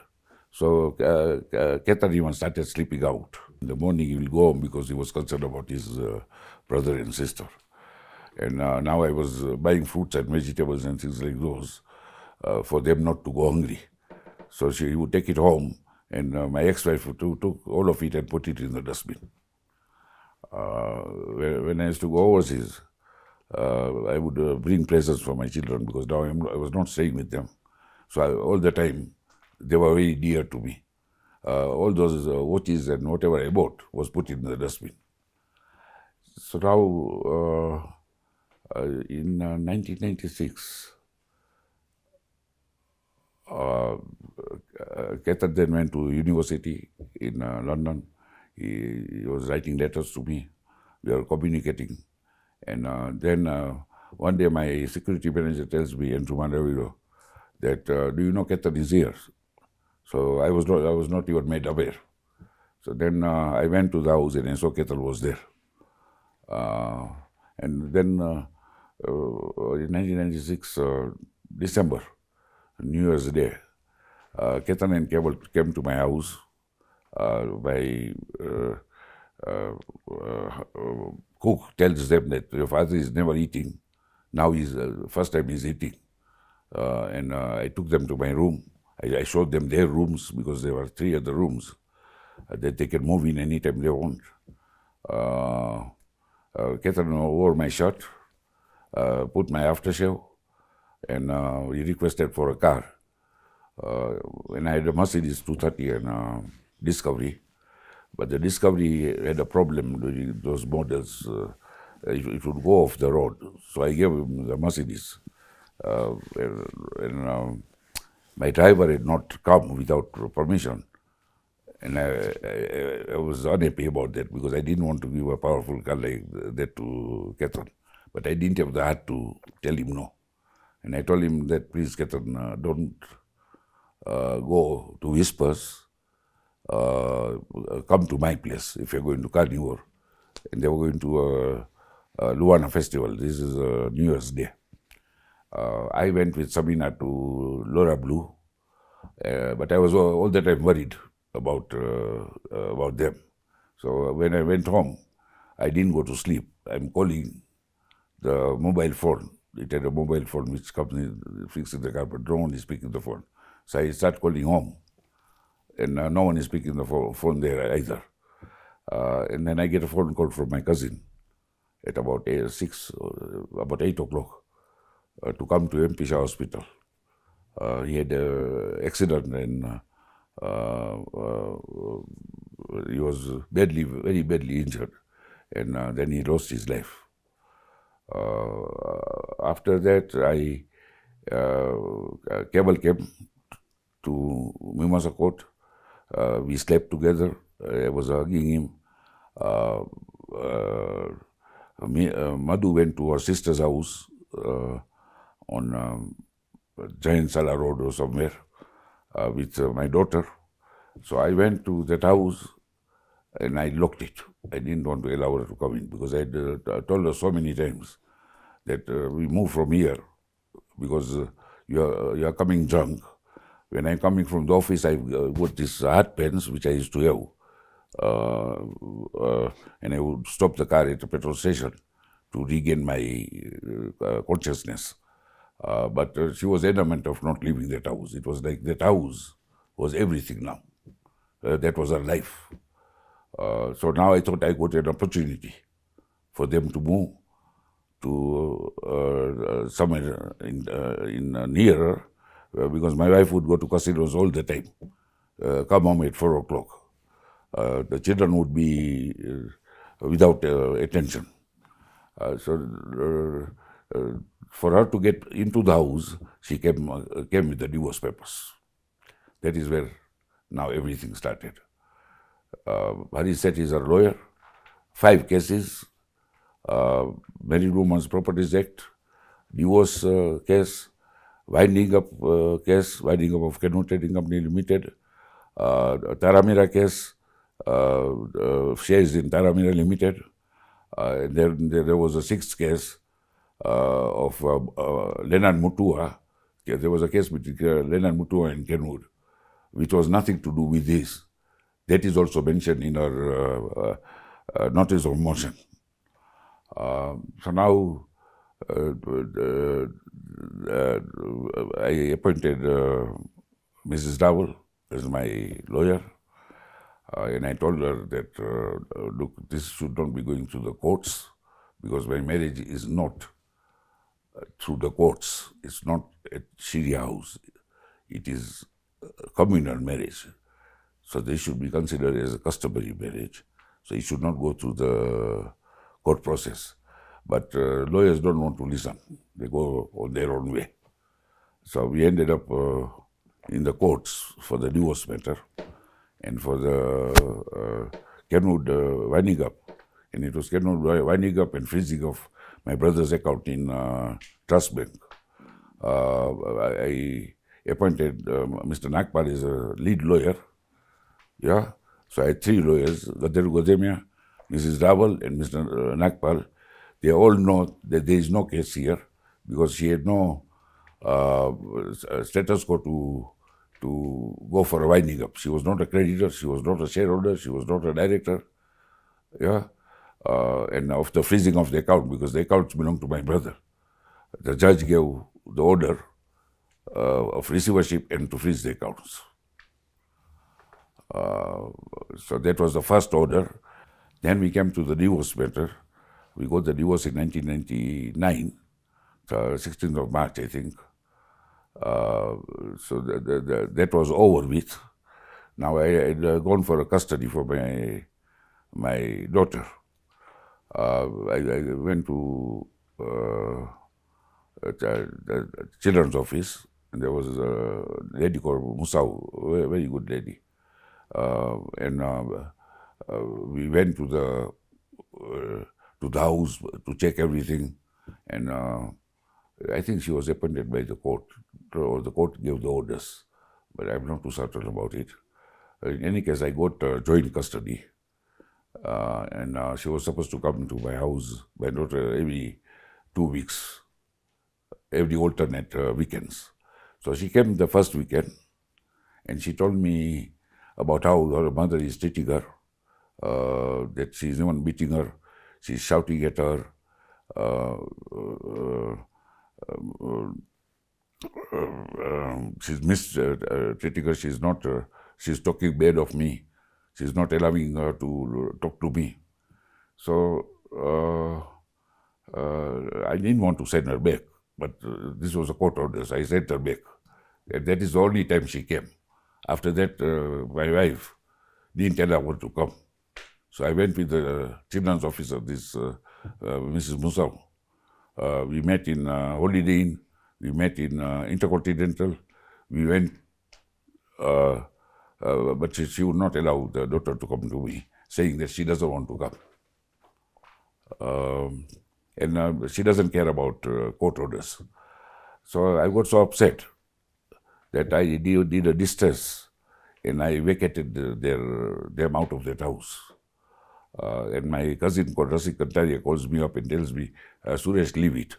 A: So Ketan even started sleeping out. In the morning he will go home because he was concerned about his brother and sister. And now I was buying fruits and vegetables and things like those for them not to go hungry. So she would take it home, and my ex-wife took all of it and put it in the dustbin. When I used to go overseas, I would bring presents for my children because now I was not staying with them. So all the time, they were very dear to me. All those watches and whatever I bought was put in the dustbin. So now, in 1996, Ketan then went to university in London. He was writing letters to me. We were communicating. And then one day my security manager tells me, Andrew Mandaviro, that, do you know Ketan is here? So I was not even made aware. So then I went to the house and I saw Ketan was there. And then in 1996, December, New Year's Day, Ketan and Keval came to my house. My cook tells them that your father is never eating. Now he's first time he's eating. And I took them to my room. I showed them their rooms because there were 3 other rooms that they can move in anytime they want. Ketan wore my shirt, put my aftershave, and he requested for a car. And I had a Mercedes 230 and Discovery, but the Discovery had a problem with those models. It would go off the road, so I gave him the Mercedes. And my driver had not come without permission, and I was unhappy about that because I didn't want to give a powerful car like that to Ketan, but I didn't have the heart to tell him no. And I told him that, please, Ketan, don't go to Whispers, come to my place if you're going to Carnivore. And they were going to Luana Festival. This is New Year's Day. I went with Sabina to Laura Blue, but I was all the time worried about them. So when I went home, I didn't go to sleep. I'm calling the mobile phone. It had a mobile phone which comes in, fixed in the car, but no one is picking the phone. So I start calling home, and no one is picking the phone there either. And then I get a phone call from my cousin at about 8 o'clock to come to MP Shah Hospital. He had an accident and he was very badly injured, and then he lost his life. After that, Keval came to Mimosa Court. We slept together. I was hugging him. Madhu went to her sister's house on Giant Sala Road or somewhere with my daughter. So I went to that house and I locked it. I didn't want to allow her to come in because I had told her so many times that we move from here because you are coming drunk. When I'm coming from the office, I got these hard pens which I used to have, and I would stop the car at a petrol station to regain my consciousness. But she was adamant of not leaving that house. It was like that house was everything now. That was her life. So now I thought I got an opportunity for them to move to somewhere in nearer, because my wife would go to casinos all the time, come home at 4 o'clock. The children would be without attention. For her to get into the house, she came with the divorce papers. That is where now everything started. Hari Seth is our lawyer. 5 cases, Married Women's Properties Act, divorce case, winding up case, winding up of Canoe Trading Company Limited, Taramira case, shares in Taramira Limited. There was a 6th case of Leonard Mutua. There was a case between Leonard Mutua and Kenwood, which was nothing to do with this. That is also mentioned in our notice of motion. So now I appointed Mrs. Dowell as my lawyer, and I told her that, look, this should not be going through the courts, because my marriage is not through the courts. It's not at Sharia house. It is a communal marriage. So they should be considered as a customary marriage. So it should not go through the court process. But lawyers don't want to listen. They go on their own way. So we ended up in the courts for the divorce matter and for the Kenwood winding up. And it was Kenwood winding up and freezing of my brother's account in Trust Bank. I appointed Mr. Nagpal as a lead lawyer. Yeah, so I had 3 lawyers, Gaderu Godemia, Mrs. Dowell, and Mr. Nagpal. They all know that there is no case here, because she had no status quo to go for a winding up. She was not a creditor, she was not a shareholder, she was not a director. Yeah, and of the freezing of the account, because the accounts belong to my brother. The judge gave the order of receivership and to freeze the accounts. So that was the first order. Then we came to the divorce matter. We got the divorce in 1999, 16th of March, I think. So that was over with. Now I had gone for a custody for my daughter. I went to the children's office, and there was a lady called Musau, a very good lady. And we went to the house to check everything, and I think she was appointed by the court, or the court gave the orders, but I'm not too certain about it. In any case, I got joint custody, and she was supposed to come to my house, my daughter, every 2 weeks, every alternate weekends. So she came the first weekend, and she told me about how her mother is treating her, that she's even beating her, she's shouting at her, she's mistreating her, she's talking bad of me, she's not allowing her to talk to me. So I didn't want to send her back, but this was a court order, so I sent her back. And that is the only time she came. After that, my wife didn't allow her to come. So I went with the children's officer, this Mrs. Musau. We met in Holiday Inn, we met in Intercontinental. We went, but she would not allow the daughter to come to me, saying that she doesn't want to come. And she doesn't care about court orders. So I got so upset that I did a distress, and I vacated them out of that house. And my cousin called Suresh Kantaria calls me up and tells me, Suresh, leave it.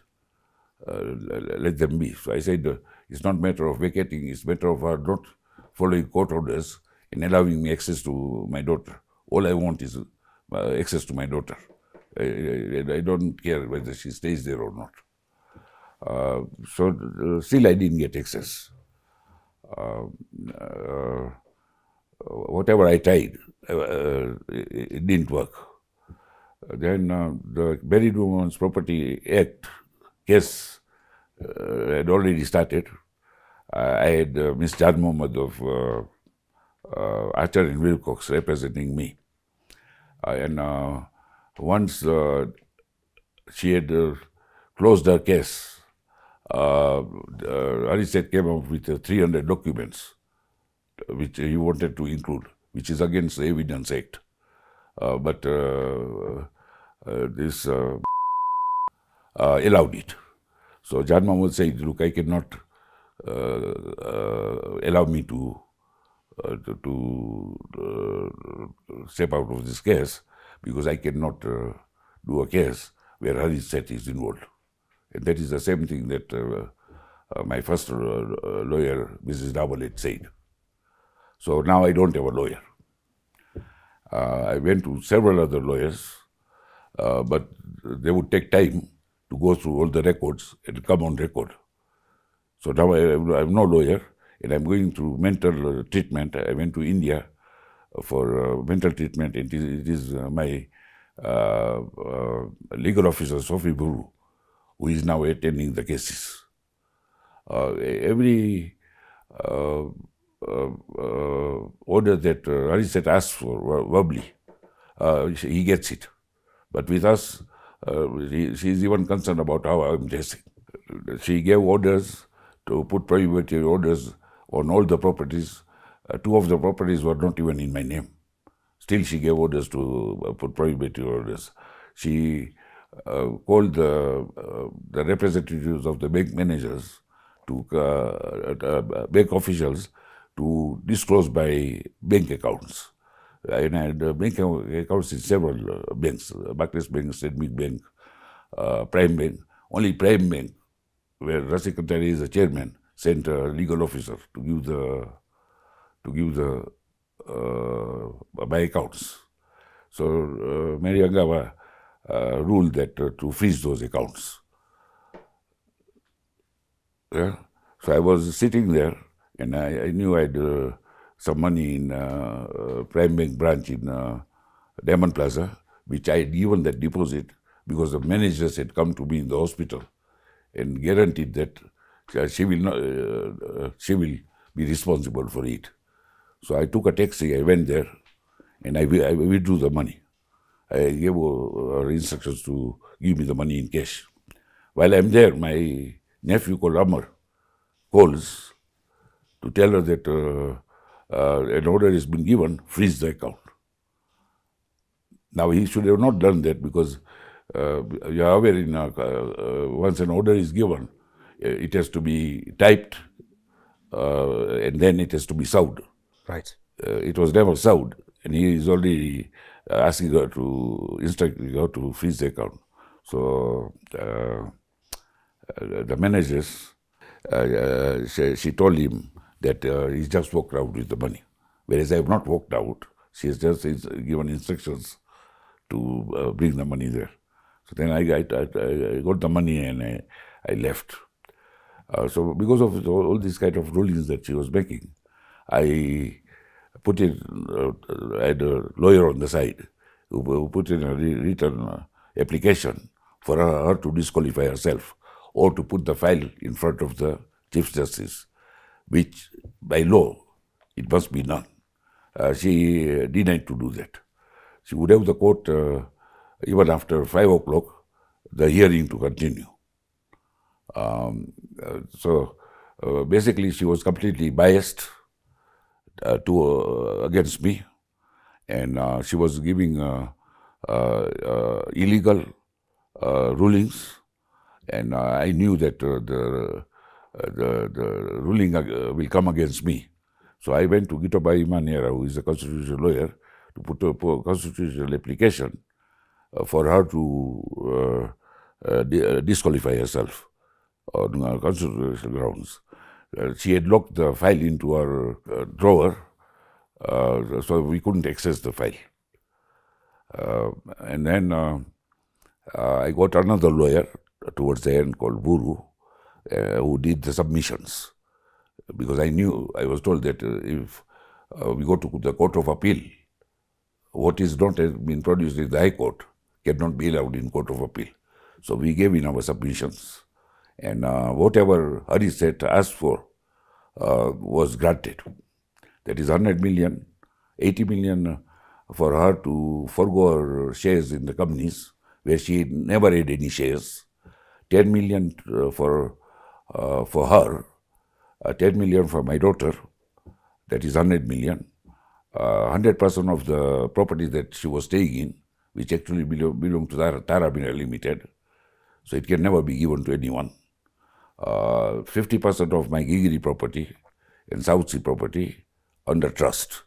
A: Let them be. So I said, it's not a matter of vacating, it's a matter of her not following court orders and allowing me access to my daughter. All I want is access to my daughter. I don't care whether she stays there or not. So still I didn't get access. whatever I tried, it didn't work. Then the Married Women's Property Act case had already started. I had Miss Jan Mohammed of Archer and Wilcox representing me. And once she had closed her case, Arishet came up with 300 documents which he wanted to include, which is against the Evidence Act. But this allowed it. So Jan Mahmood said, look, I cannot allow me to step out of this case because I cannot do a case where Arishet is involved. And that is the same thing that my first lawyer, Mrs. Dawal, had said. So now I don't have a lawyer. I went to several other lawyers, but they would take time to go through all the records and come on record. So now I have no lawyer, and I'm going through mental treatment. I went to India for mental treatment, and it is my legal officer, Sophie Buru, who is now attending the cases. Every order that Arishet asks for verbally, he gets it. But with us, she is even concerned about how I'm dressing. She gave orders to put prohibitory orders on all the properties. Two of the properties were not even in my name. Still, she gave orders to put prohibitory orders. She called the representatives of the bank managers to bank officials to disclose my bank accounts. And I had bank accounts in several banks, Barclays Bank, State Bank, Prime Bank. Only Prime Bank, where Suresh Kantaria is the chairman, sent a legal officer to give the my accounts. So Mary Angava ruled that to freeze those accounts. Yeah? So I was sitting there, and I knew I had some money in Prime Bank branch in Diamond Plaza, which I had given that deposit because the managers had come to me in the hospital and guaranteed that she will be responsible for it. So I took a taxi, I went there, and I withdrew the money. I gave her instructions to give me the money in cash. While I'm there, my nephew called Amar calls to tell her that an order has been given, freeze the account. Now, he should have not done that because you are aware, once an order is given, it has to be typed and then it has to be served.
B: Right.
A: It was never served, and he is already asking her to instruct her to freeze the account. So the managers, she told him that he's just walked out with the money, whereas I have not walked out. She has just given instructions to bring the money there. So then I got the money and I left. So because of all these kind of rulings that she was making, I put in, I had a lawyer on the side who put in a written application for her to disqualify herself or to put the file in front of the Chief Justice, which by law it must be done. She denied to do that. She would have the court, even after 5 o'clock, the hearing to continue. So basically she was completely biased against me, and she was giving illegal rulings, and I knew that the ruling will come against me. So I went to Gitobai Manera, who is a constitutional lawyer, to put a constitutional application for her to disqualify herself on constitutional grounds. She had locked the file into her drawer, so we couldn't access the file. And then I got another lawyer towards the end called Buru, who did the submissions. Because I was told that if we go to the Court of Appeal. What is not has been produced in the High Court cannot be allowed in Court of Appeal. So we gave in our submissions, and whatever Hari Seth asked for was granted. That is 100 million, 80 million for her to forgo her shares in the companies where she never had any shares, 10 million for her, 10 million for my daughter, that is 100 million, 100% of the property that she was staying in, which actually belonged to Tara Mineral Limited, so it can never be given to anyone. 50% of my Gigiri property and South Sea property under trust.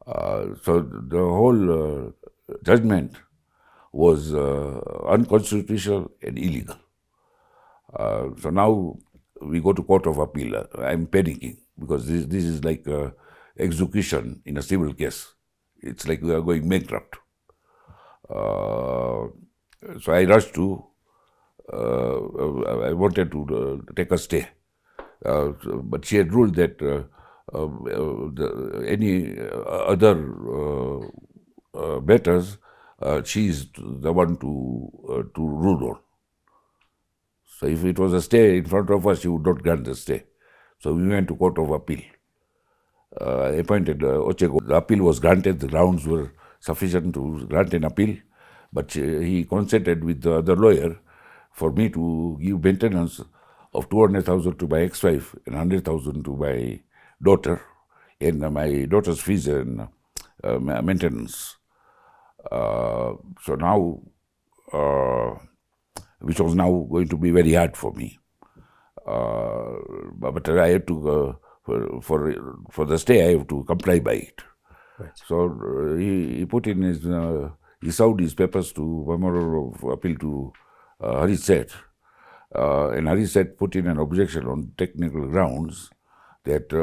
A: So the whole judgment was unconstitutional and illegal. So now we go to Court of Appeal. I'm panicking because this is like execution in a civil case. It's like we are going bankrupt. So I rushed to, I wanted to take a stay. But she had ruled that any other matters, she is the one to rule on. So if it was a stay in front of us, she would not grant the stay. So we went to Court of Appeal. I appointed Ochego. The appeal was granted. The grounds were sufficient to grant an appeal, but he consented with the other lawyer for me to give maintenance of 200,000 to my ex-wife and 100,000 to my daughter, and my daughter's fees and maintenance. So now, which was now going to be very hard for me. But I had to, for the stay, I have to comply by it.
B: Right.
A: So he put in his, he served his papers to Memorial of Appeal to Hari Seth. And Hari Seth put in an objection on technical grounds that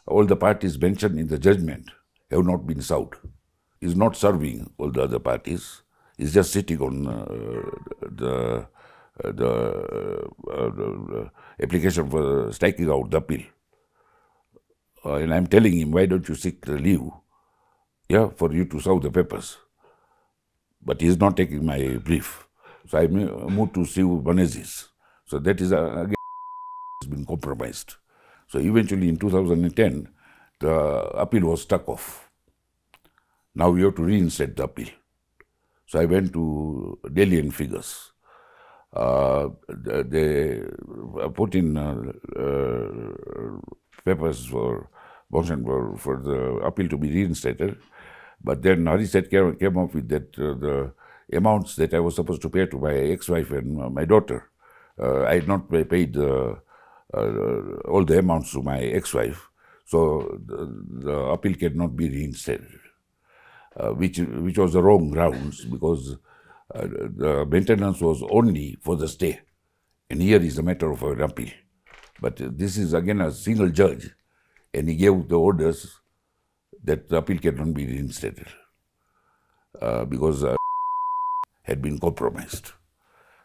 A: all the parties mentioned in the judgment have not been served. He's not serving all the other parties. He's just sitting on the application for striking out the appeal. And I'm telling him, why don't you seek the leave, for you to serve the papers? But he's not taking my brief. So I moved to Siv Banezis. So that is, again, has been compromised. So eventually in 2010, the appeal was struck off. Now we have to reinstate the appeal. So I went to Delhi and figures. They put in papers for motion for the appeal to be reinstated. But then Hari Seth came up with that the amounts that I was supposed to pay to my ex-wife and my daughter. I had not paid all the amounts to my ex-wife, so the appeal cannot be reinstated, which was the wrong grounds, because the maintenance was only for the stay, and here is a matter of an appeal. But this is again a single judge, and he gave the orders that the appeal cannot be reinstated because had been compromised.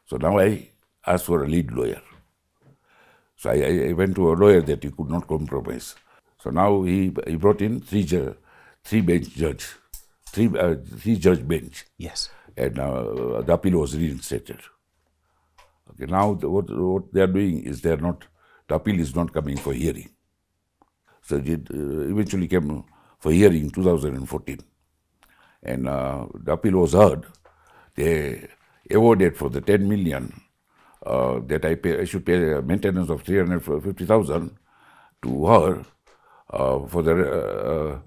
A: So now I asked for a lead lawyer. So I went to a lawyer that he could not compromise. So now he brought in three judge bench.
B: Yes.
A: And the appeal was reinstated. Okay, now what they are doing is the appeal is not coming for hearing. So it eventually came for hearing in 2014. And the appeal was heard. They awarded for the 10 million that I should pay a maintenance of 350,000 to her for the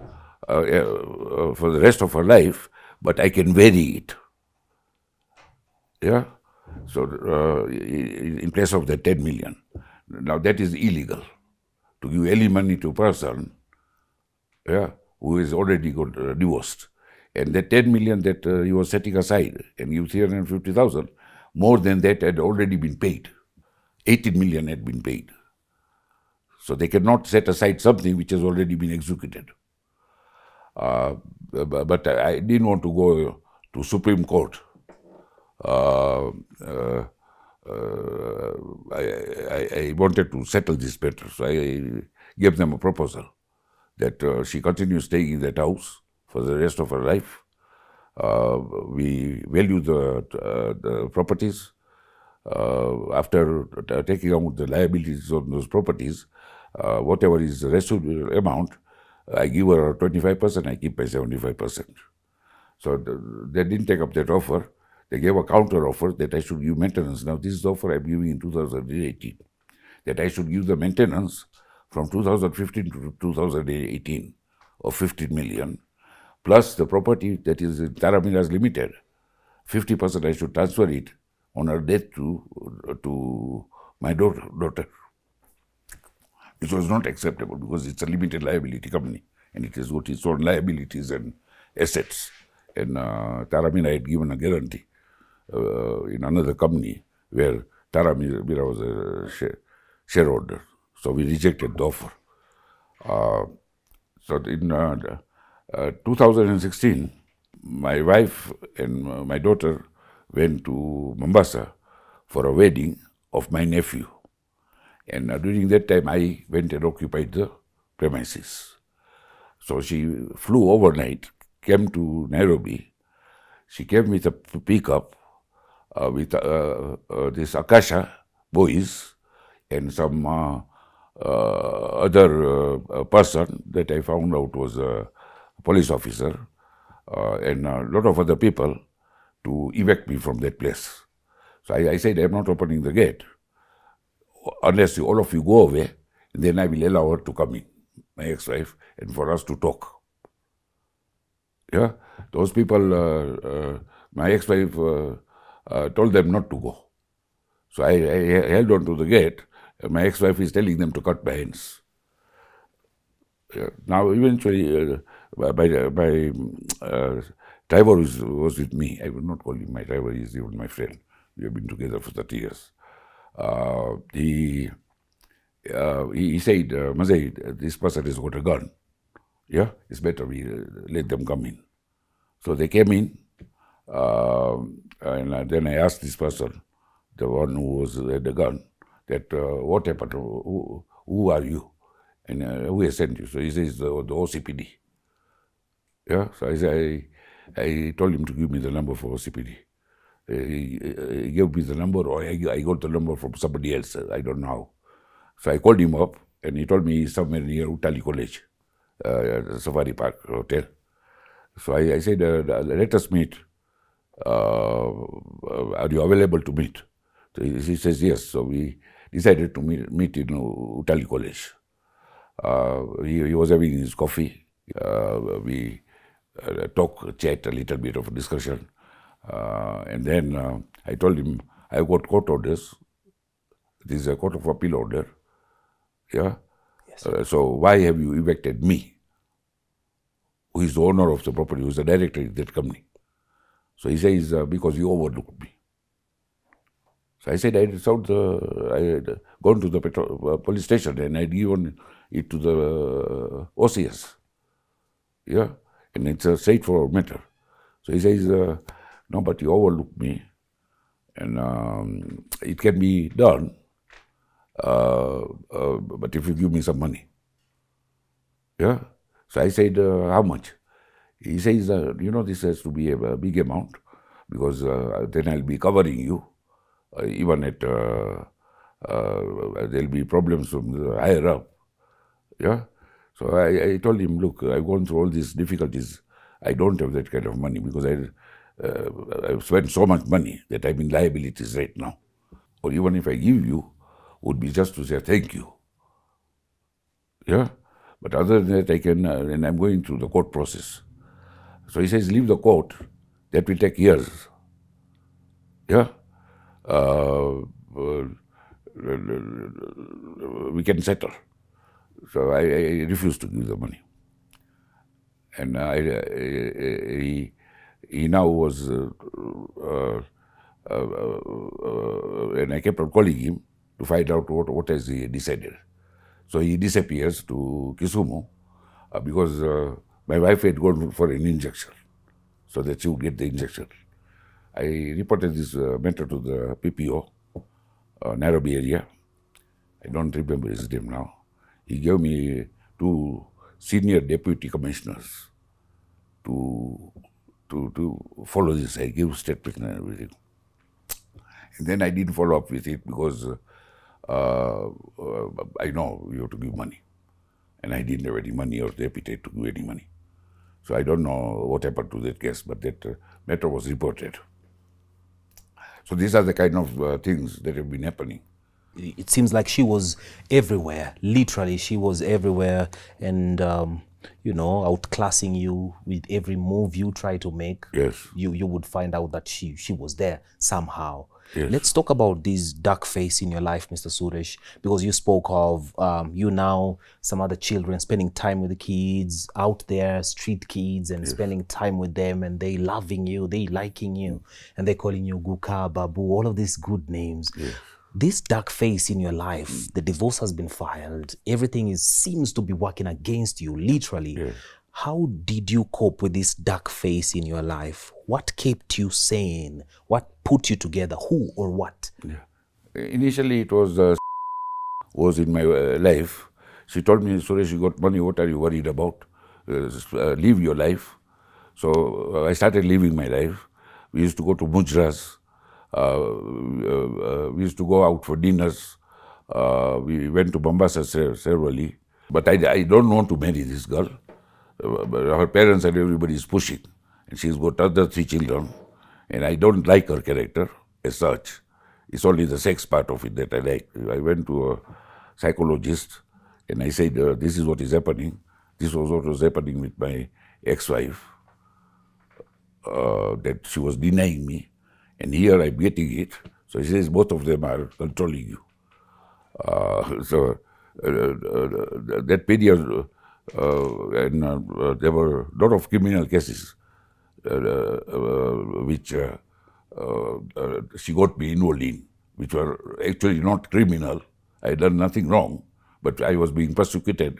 A: rest of her life, but I can vary it. Yeah, so in place of the 10 million. Now that is illegal, to give any money to a person, who is already got divorced. And the 10 million that he was setting aside and give 350,000, more than that had already been paid. 18 million had been paid. So they cannot set aside something which has already been executed. But I didn't want to go to Supreme Court. I wanted to settle this matter, so I gave them a proposal that she continues staying in that house for the rest of her life. We value the properties. After taking out the liabilities on those properties, whatever is the residual amount, I give her 25%, I keep my 75%. So they didn't take up that offer. They gave a counter offer that I should give maintenance. Now this is the offer I'm giving in 2018, that I should give the maintenance from 2015 to 2018 of 15 million, plus the property that is in Taramiras Limited, 50% I should transfer it on her death to my daughter. It was not acceptable because it's a limited liability company and it has got its own liabilities and assets. And Taramira had given a guarantee in another company where Taramira was a shareholder. So we rejected the offer. So in 2016, my wife and my daughter went to Mombasa for a wedding of my nephew. And during that time, I went and occupied the premises. So she flew overnight, came to Nairobi. She came with a pickup with this Akasha boys and some other person that I found out was a police officer and a lot of other people to evac me from that place. So I said, I'm not opening the gate unless all of you go away, and then I will allow her to come in, my ex-wife, and for us to talk. Yeah, those people, my ex-wife told them not to go. So I held on to the gate, and my ex-wife is telling them to cut my hands. Now, eventually, my driver was with me. I will not call him my driver, he is even my friend. We have been together for 30 years. He said, Mazai, this person has got a gun. Yeah, it's better we let them come in. So they came in, and then I asked this person, the one who had the gun, that what happened? Who are you? And who has sent you? So he says, the OCPD. Yeah, so I told him to give me the number for OCPD. He gave me the number, or I got the number from somebody else. I don't know how. So I called him up, and he told me he's somewhere near Utali College, Safari Park Hotel. So I said, let us meet. Are you available to meet? So he says, yes. So we decided to meet in Utali College. He was having his coffee. We chat, a little bit of a discussion. And then I told him, I've got court orders. This is a court of appeal order. Yeah. Yes. So why have you evicted me, who is the owner of the property, who is the director of that company? So he says, because you overlooked me. So I said, I had gone to the police station and I had given it to the OCS. Yeah. And it's a straightforward matter. So he says, no, but you overlooked me, and it can be done, but if you give me some money. Yeah. So I said, how much? He says, this has to be a big amount, because then I'll be covering you, even at, there'll be problems from the higher up. Yeah. So I told him, look, I've gone through all these difficulties. I don't have that kind of money, because I've spent so much money that I'm in liabilities right now. Or even if I give you, would be just to say thank you. Yeah? But other than that, I can, and I'm going through the court process. So he says, leave the court. That will take years. Yeah? We can settle. So I refused to give the money. And he now was, and I kept on calling him to find out what has he decided. So he disappears to Kisumu because my wife had gone for an injection, so that she would get the injection. I reported this matter to the PPO, Nairobi area. I don't remember his name now. He gave me 2 senior deputy commissioners to follow this. I give statement and everything. And then I didn't follow up with it because I know you have to give money. And I didn't have any money or the appetite to give any money. So I don't know what happened to that case, but that matter was reported. So these are the kind of things that have been happening.
B: It seems like she was everywhere. Literally, she was everywhere, and you know, outclassing you with every move you try to make.
A: Yes.
B: You would find out that she was there somehow.
A: Yes.
B: Let's talk about this dark phase in your life, Mr. Suresh, because you spoke of you now, some other children, spending time with the kids out there, street kids, and spending time with them, and they loving you, they liking you, and they calling you Guka, Babu, all of these good names.
A: Yes.
B: This dark phase in your life, the divorce has been filed, everything seems to be working against you, literally.
A: Yes.
B: How did you cope with this dark phase in your life? What kept you sane? What put you together? Who or what?
A: Yeah. Initially, it was in my life. She told me, Suresh, you got money, what are you worried about? Live your life. So I started living my life. We used to go to mujras. We used to go out for dinners. We went to Mombasa severally. But I don't want to marry this girl. Her parents and everybody is pushing. And she's got other 3 children. And I don't like her character as such. It's only the sex part of it that I like. I went to a psychologist and I said, this is what is happening. This was what was happening with my ex-wife. That she was denying me. And here I'm getting it. So he says both of them are controlling you. That period, and there were a lot of criminal cases which she got me involved in, which were actually not criminal. I had done nothing wrong, but I was being persecuted.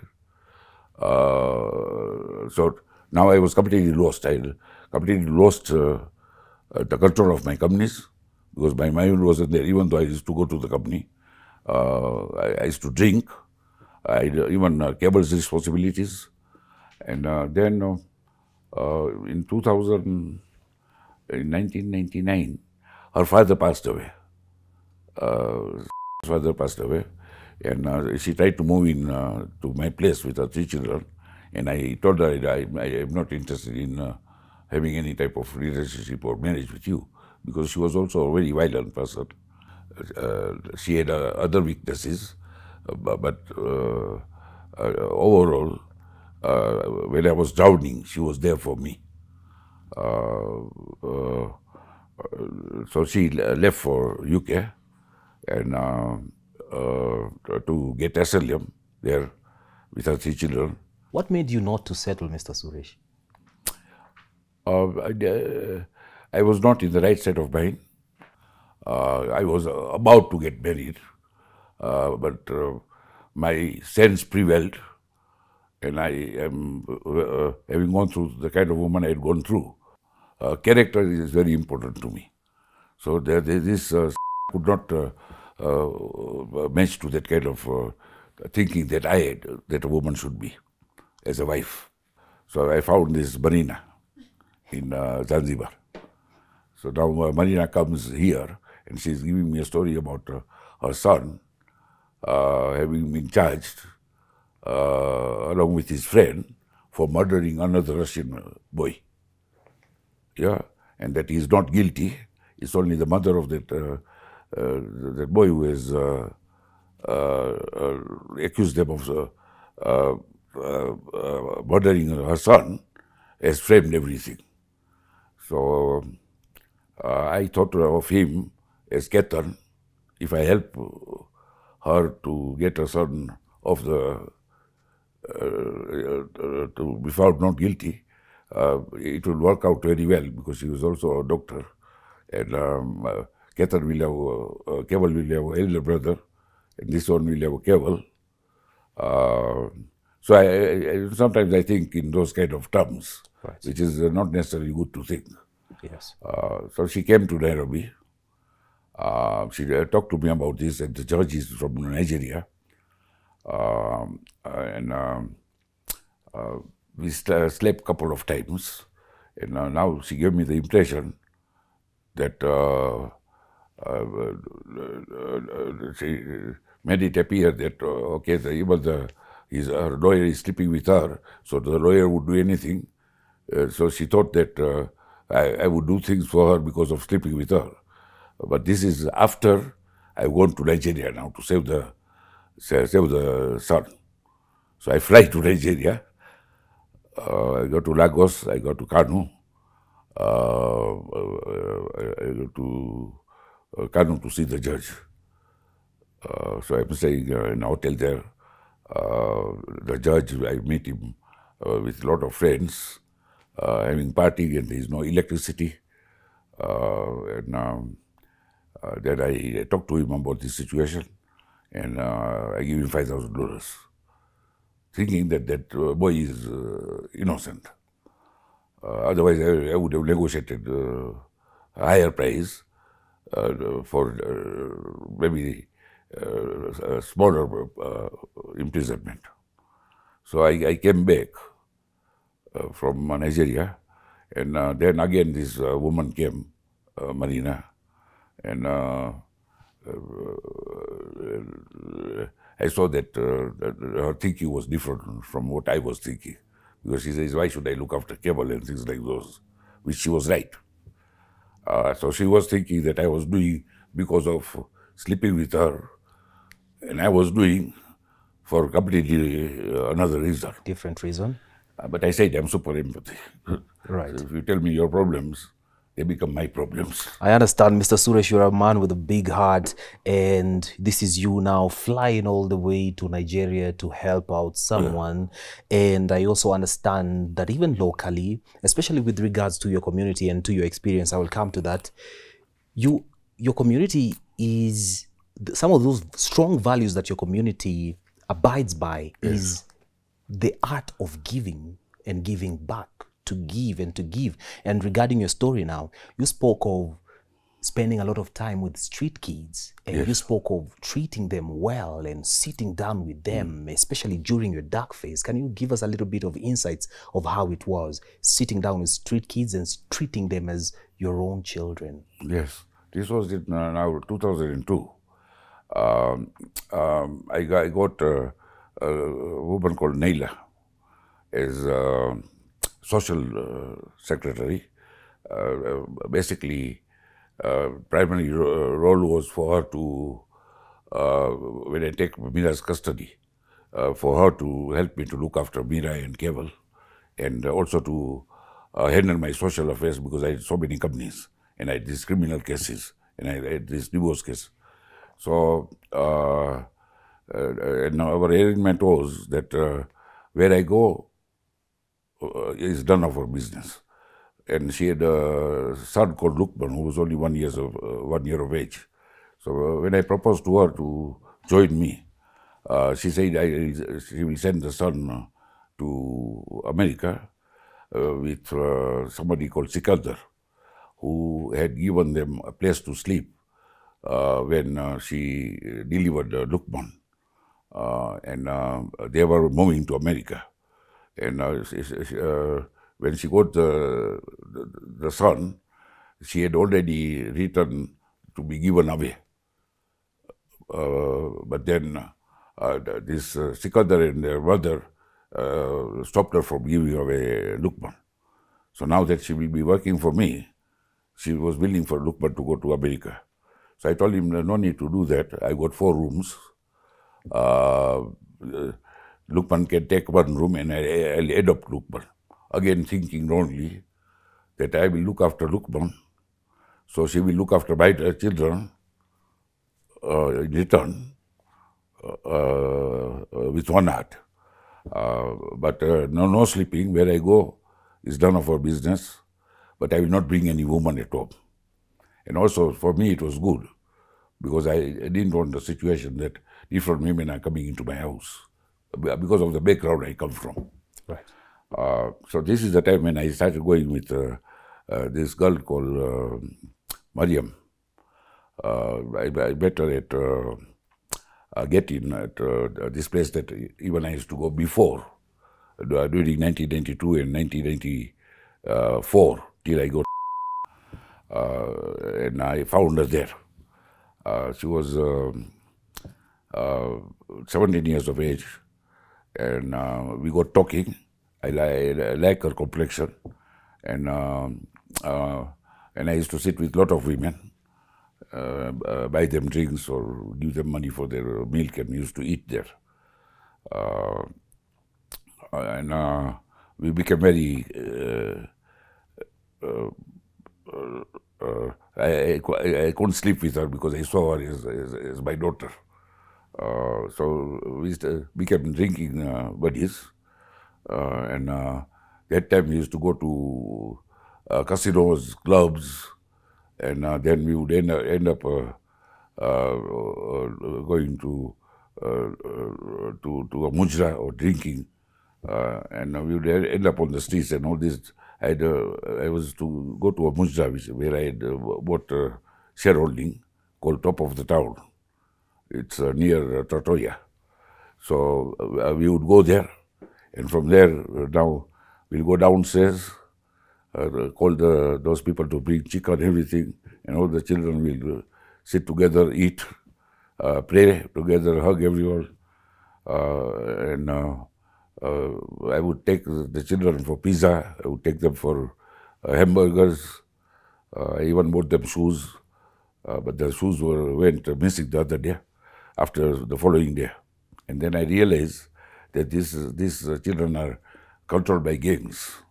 A: So now I was completely lost. I completely lost the control of my companies because my mind wasn't there, even though I used to go to the company. I used to drink. I even cable's responsibilities. And then in 1999, her father passed away. His father passed away. And she tried to move in to my place with her 3 children. And I told her I am not interested in having any type of relationship or marriage with you, because she was also a very violent person. She had other weaknesses, but overall, when I was drowning, she was there for me. So she left for UK and to get asylum there with her 3 children.
B: What made you not to settle, Mr. Suresh?
A: I was not in the right state of mind. I was about to get married, but my sense prevailed, and I am having gone through the kind of woman I had gone through. Character is very important to me. So this could not match to that kind of thinking that I had, that a woman should be as a wife. So I found this Marina in Zanzibar. So now Marina comes here and she's giving me a story about her son having been charged along with his friend for murdering another Russian boy. Yeah, and that he is not guilty. It's only the mother of that that boy who has accused them of murdering her son, has framed everything. So I thought of him as Ketan. If I help her to get her son off the to be found not guilty, it will work out very well, because she was also a doctor, and Ketan will have Keval will have an elder brother, and this one will have a Keval. So I sometimes I think in those kind of terms,
B: Right.
A: which is not necessarily good to think.
B: Yes.
A: So she came to Nairobi. She talked to me about this, and the judge is from Nigeria. And We slept a couple of times, and now she gave me the impression that she made it appear that okay, her lawyer is sleeping with her, so the lawyer would do anything. So she thought that I would do things for her because of sleeping with her. But this is after I've gone to Nigeria now to save the son. So I fly to Nigeria. I go to Lagos. I go to Kano. I go to Kano to see the judge. So I'm staying in a hotel there. The judge, I meet him with a lot of friends, having party, and there is no electricity. Then I talk to him about this situation, and I give him $5,000, thinking that that boy is innocent. Otherwise, I would have negotiated a higher price for maybe a smaller imprisonment. So I came back from Nigeria, and then again this woman came, Marina, and I saw that her thinking was different from what I was thinking, because she says, why should I look after cable and things like those, which she was right. So she was thinking that I was doing because of sleeping with her, and I was doing for completely another reason.
B: Different reason.
A: But I said I'm super empathy.
B: Right.
A: So if you tell me your problems, they become my problems.
B: I understand, Mr. Suresh, you're a man with a big heart, and this is you now flying all the way to Nigeria to help out someone. And I also understand that even locally, especially with regards to your community and to your experience, I will come to that, your community is, some of those strong values that your community abides by is the art of giving and giving back, to give and to give. And regarding your story now, you spoke of spending a lot of time with street kids, and you spoke of treating them well and sitting down with them, especially during your dark phase. Can you give us a little bit of insights of how it was sitting down with street kids and treating them as your own children?
A: Yes, this was in now 2002. I got a woman called Naila as social secretary. Basically, primary role was for her to, when I take Mira's custody, for her to help me to look after Mira and Keval, and also to handle my social affairs, because I had so many companies, and I had these criminal cases, and I had this divorce case. So, and our arrangement was that where I go is none of our business. And she had a son called Lukman, who was only 1 year of age. So when I proposed to her to join me, she said she will send the son to America with somebody called Sikandar, who had given them a place to sleep when she delivered Lukman. And they were moving to America. And when she got the son, she had already written to be given away. But then this Sikandar and their mother stopped her from giving away Lukman. So now that she will be working for me, she was willing for Lukman to go to America. So I told him, no need to do that. I got 4 rooms. Lukman can take 1 room, and I'll adopt Lukman. Again, thinking wrongly that I will look after Lukman, so she will look after my children in return with 1 heart. But no sleeping. Where I go is none of our business. But I will not bring any woman at home. And also for me it was good, because I didn't want the situation that different women are coming into my house because of the background I come from.
B: Right.
A: So this is the time when I started going with this girl called Mariam. I met her at Get-In, at this place that even I used to go before during 1992 and 1994 till I got, and I found her there. She was 17 years of age, and we got talking. I like her complexion, and I used to sit with a lot of women, buy them drinks or give them money for their milk, and used to eat there. And we became very. I couldn't sleep with her because I saw her as my daughter. So we became drinking buddies, and that time we used to go to casinos, clubs, and then we would end up going to a mujra or drinking, and we would end up on the streets and all this. I was to go to a mujra where I had bought a shareholding called Top of the Town. It's near Trattoria. So we would go there, and from there now we'll go downstairs, call those people to bring chicken and everything, and all the children will sit together, eat, pray together, hug everyone, and I would take the children for pizza, I would take them for hamburgers, I even bought them shoes, but the shoes went missing the other day, after the following day. And then I realized that these children are controlled by gangs.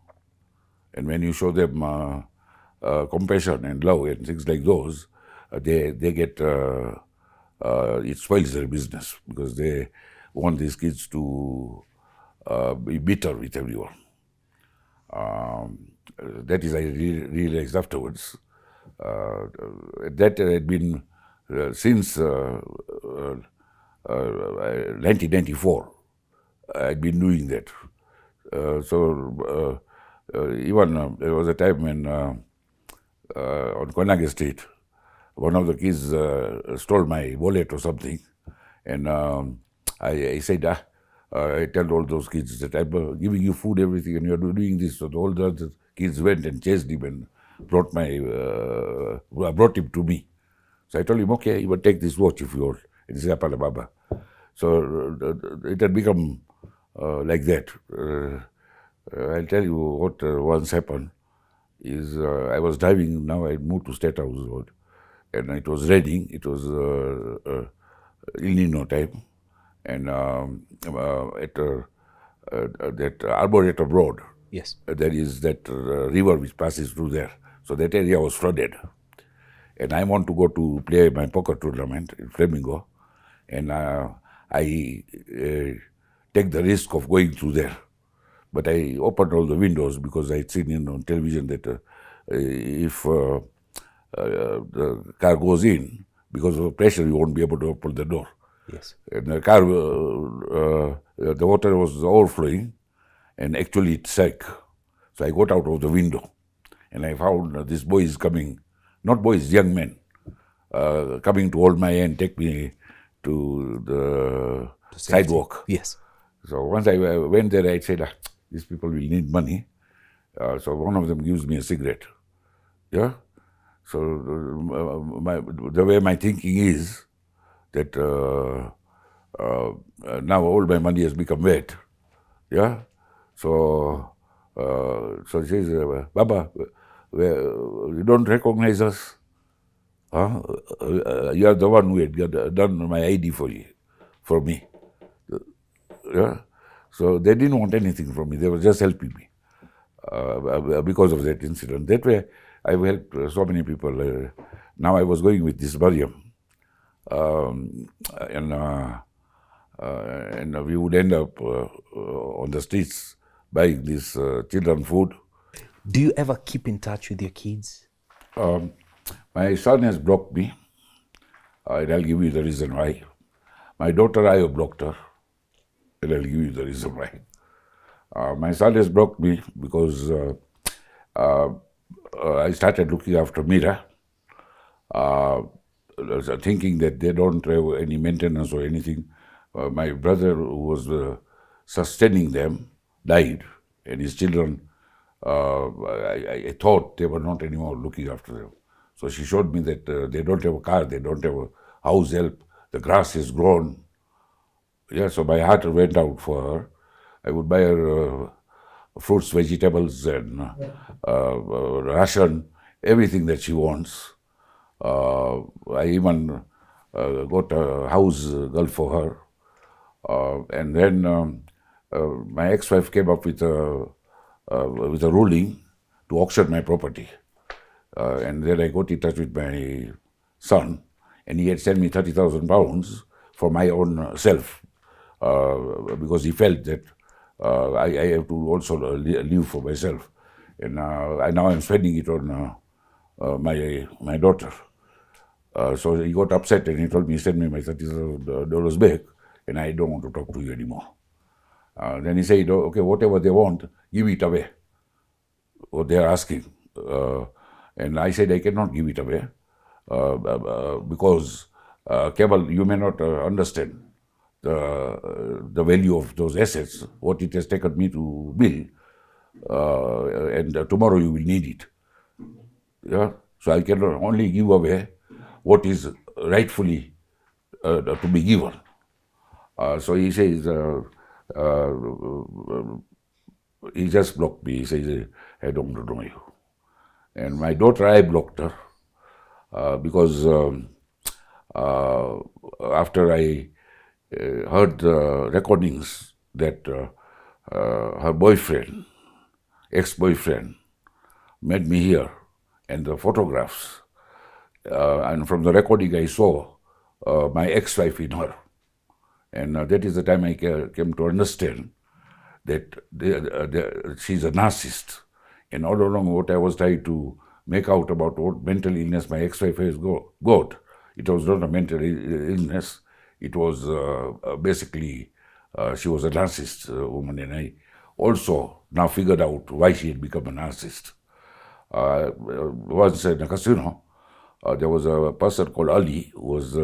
A: And when you show them compassion and love and things like those, they get, it spoils their business because they want these kids to be bitter with everyone. That is, I realized afterwards. That had been since 1994. I'd been doing that. Even there was a time when on Koinange Street, one of the kids stole my wallet or something, and I said, I tell all those kids that I'm giving you food, everything, and you're doing this. So all the other kids went and chased him and brought him to me. So I told him, okay, you will take this watch if you want. And he said, Apala Baba. So it had become like that. I'll tell you what once happened is I was driving, now I moved to State House Road, and it was raining, it was El Nino time, and at that Arboretum Road,
B: Yes.
A: There is that river which passes through there. So that area was flooded. And I want to go to play my poker tournament in Flamingo. And I take the risk of going through there. But I opened all the windows because I'd seen on television that if the car goes in, because of pressure, you won't be able to open the door.
B: Yes.
A: And the car, the water was overflowing, and actually it sank. So I got out of the window, and I found this boy is coming, not boys, young men, coming to hold my hand, take me to the sidewalk.
B: Yes.
A: So once I went there, I said, these people will need money. So one of them gives me a cigarette. Yeah. So the way my thinking is that now all my money has become wet. Yeah. So she says, Baba, you don't recognize us? Huh? You are the one who had done my ID for me. Yeah. So they didn't want anything from me. They were just helping me because of that incident. That way, I've helped so many people. Now I was going with this Mariam, and we would end up on the streets buying this children food.
B: Do you ever keep in touch with your kids?
A: My son has blocked me, and I'll give you the reason why. My daughter, I have blocked her, and I'll give you the reason why. My son has blocked me because I started looking after Mira, thinking that they don't have any maintenance or anything. My brother, who was sustaining them, died, and his children, I thought they were not anymore looking after them. So she showed me that they don't have a car, they don't have a house help, the grass is grown. Yeah, so my heart went out for her. I would buy her fruits, vegetables, and ration, everything that she wants. I even got a house girl for her. And then my ex-wife came up with a ruling to auction my property. And then I got in touch with my son, and he had sent me £30,000 for my own self, because he felt that I have to also live for myself. And now I'm spending it on my daughter. So he got upset and he told me, send me my $30,000 back, and I don't want to talk to you anymore. Then he said, okay, whatever they want, give it away, what they are asking. And I said, I cannot give it away because, Keval, you may not understand the value of those assets, what it has taken me to build, and tomorrow you will need it. Yeah? So I can only give away what is rightfully to be given. So he says, he just blocked me. He says, I don't know you. And my daughter, I blocked her because after I heard the recordings that her boyfriend, ex-boyfriend, met me here, and the photographs, and from the recording I saw my ex-wife in her. And that is the time I came to understand that she's a narcissist. And all along what I was trying to make out about what mental illness my ex-wife has got, it was not a mental illness. It was basically, she was a narcissist woman, and I also now figured out why she had become a narcissist. Once in a casino, there was a person called Ali, who was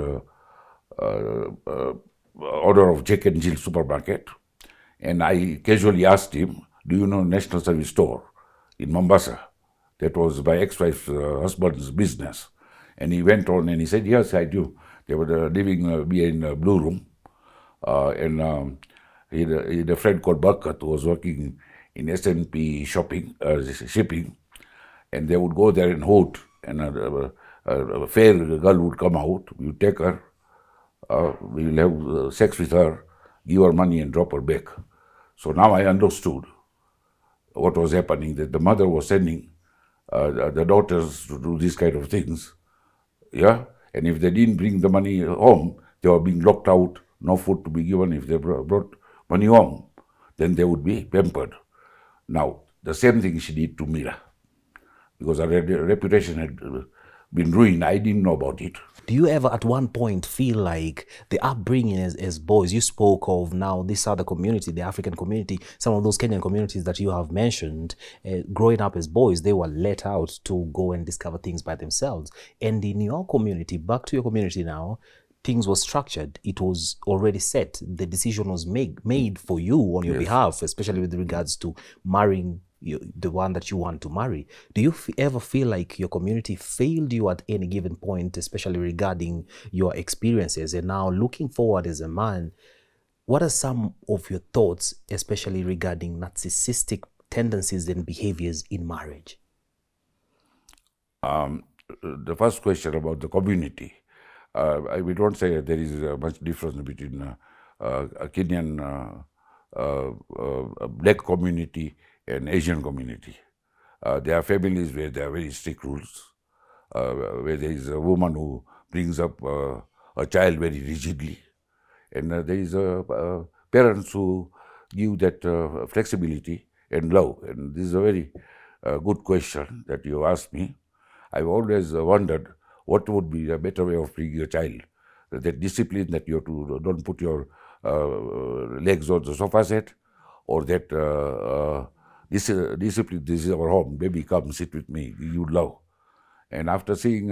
A: owner of Jack and Jill supermarket, and I casually asked him, do you know National Service Store in Mombasa? That was my ex-wife's husband's business. And he went on and he said, yes, I do. They were living behind a blue room. And he had a friend called Barkat who was working in S&P shipping. And they would go there and hold, and a fair girl would come out, we would take her, we will have sex with her, give her money and drop her back. So now I understood what was happening, that the mother was sending the daughters to do these kind of things, yeah? And if they didn't bring the money home, they were being locked out, no food to be given. If they brought money home, then they would be pampered. Now, the same thing she did to Mira, because her reputation had been ruined. I didn't know about it.
B: Do you ever at one point feel like the upbringing as boys, you spoke of now this other community, the African community, some of those Kenyan communities that you have mentioned, growing up as boys, they were let out to go and discover things by themselves. And in your community, back to your community now, things were structured. It was already set. The decision was made for you on your behalf, especially with regards to marrying the one that you want to marry. Do you ever feel like your community failed you at any given point, especially regarding your experiences? And now looking forward as a man, what are some of your thoughts, especially regarding narcissistic tendencies and behaviors in marriage?
A: The first question about the community, we don't say that there is much difference between a Kenyan black community and Asian community. There are families where there are very strict rules, where there is a woman who brings up a child very rigidly, and there is parents who give that flexibility and love. And this is a very good question that you asked me. I've always wondered what would be a better way of bringing a child. That discipline that you have to don't put your legs on the sofa set, or that discipline, this is our home, baby, come sit with me, you love. And after seeing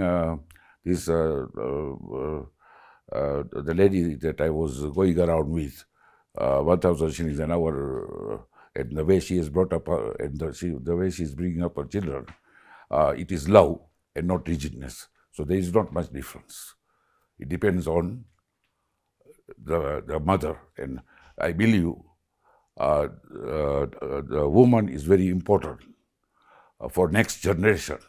A: this, the lady that I was going around with, 1,000 shillings an hour and the way she has brought up her, and the way she is bringing up her children, it is love and not rigidness. So there is not much difference. It depends on the mother, and I believe the woman is very important for next generation.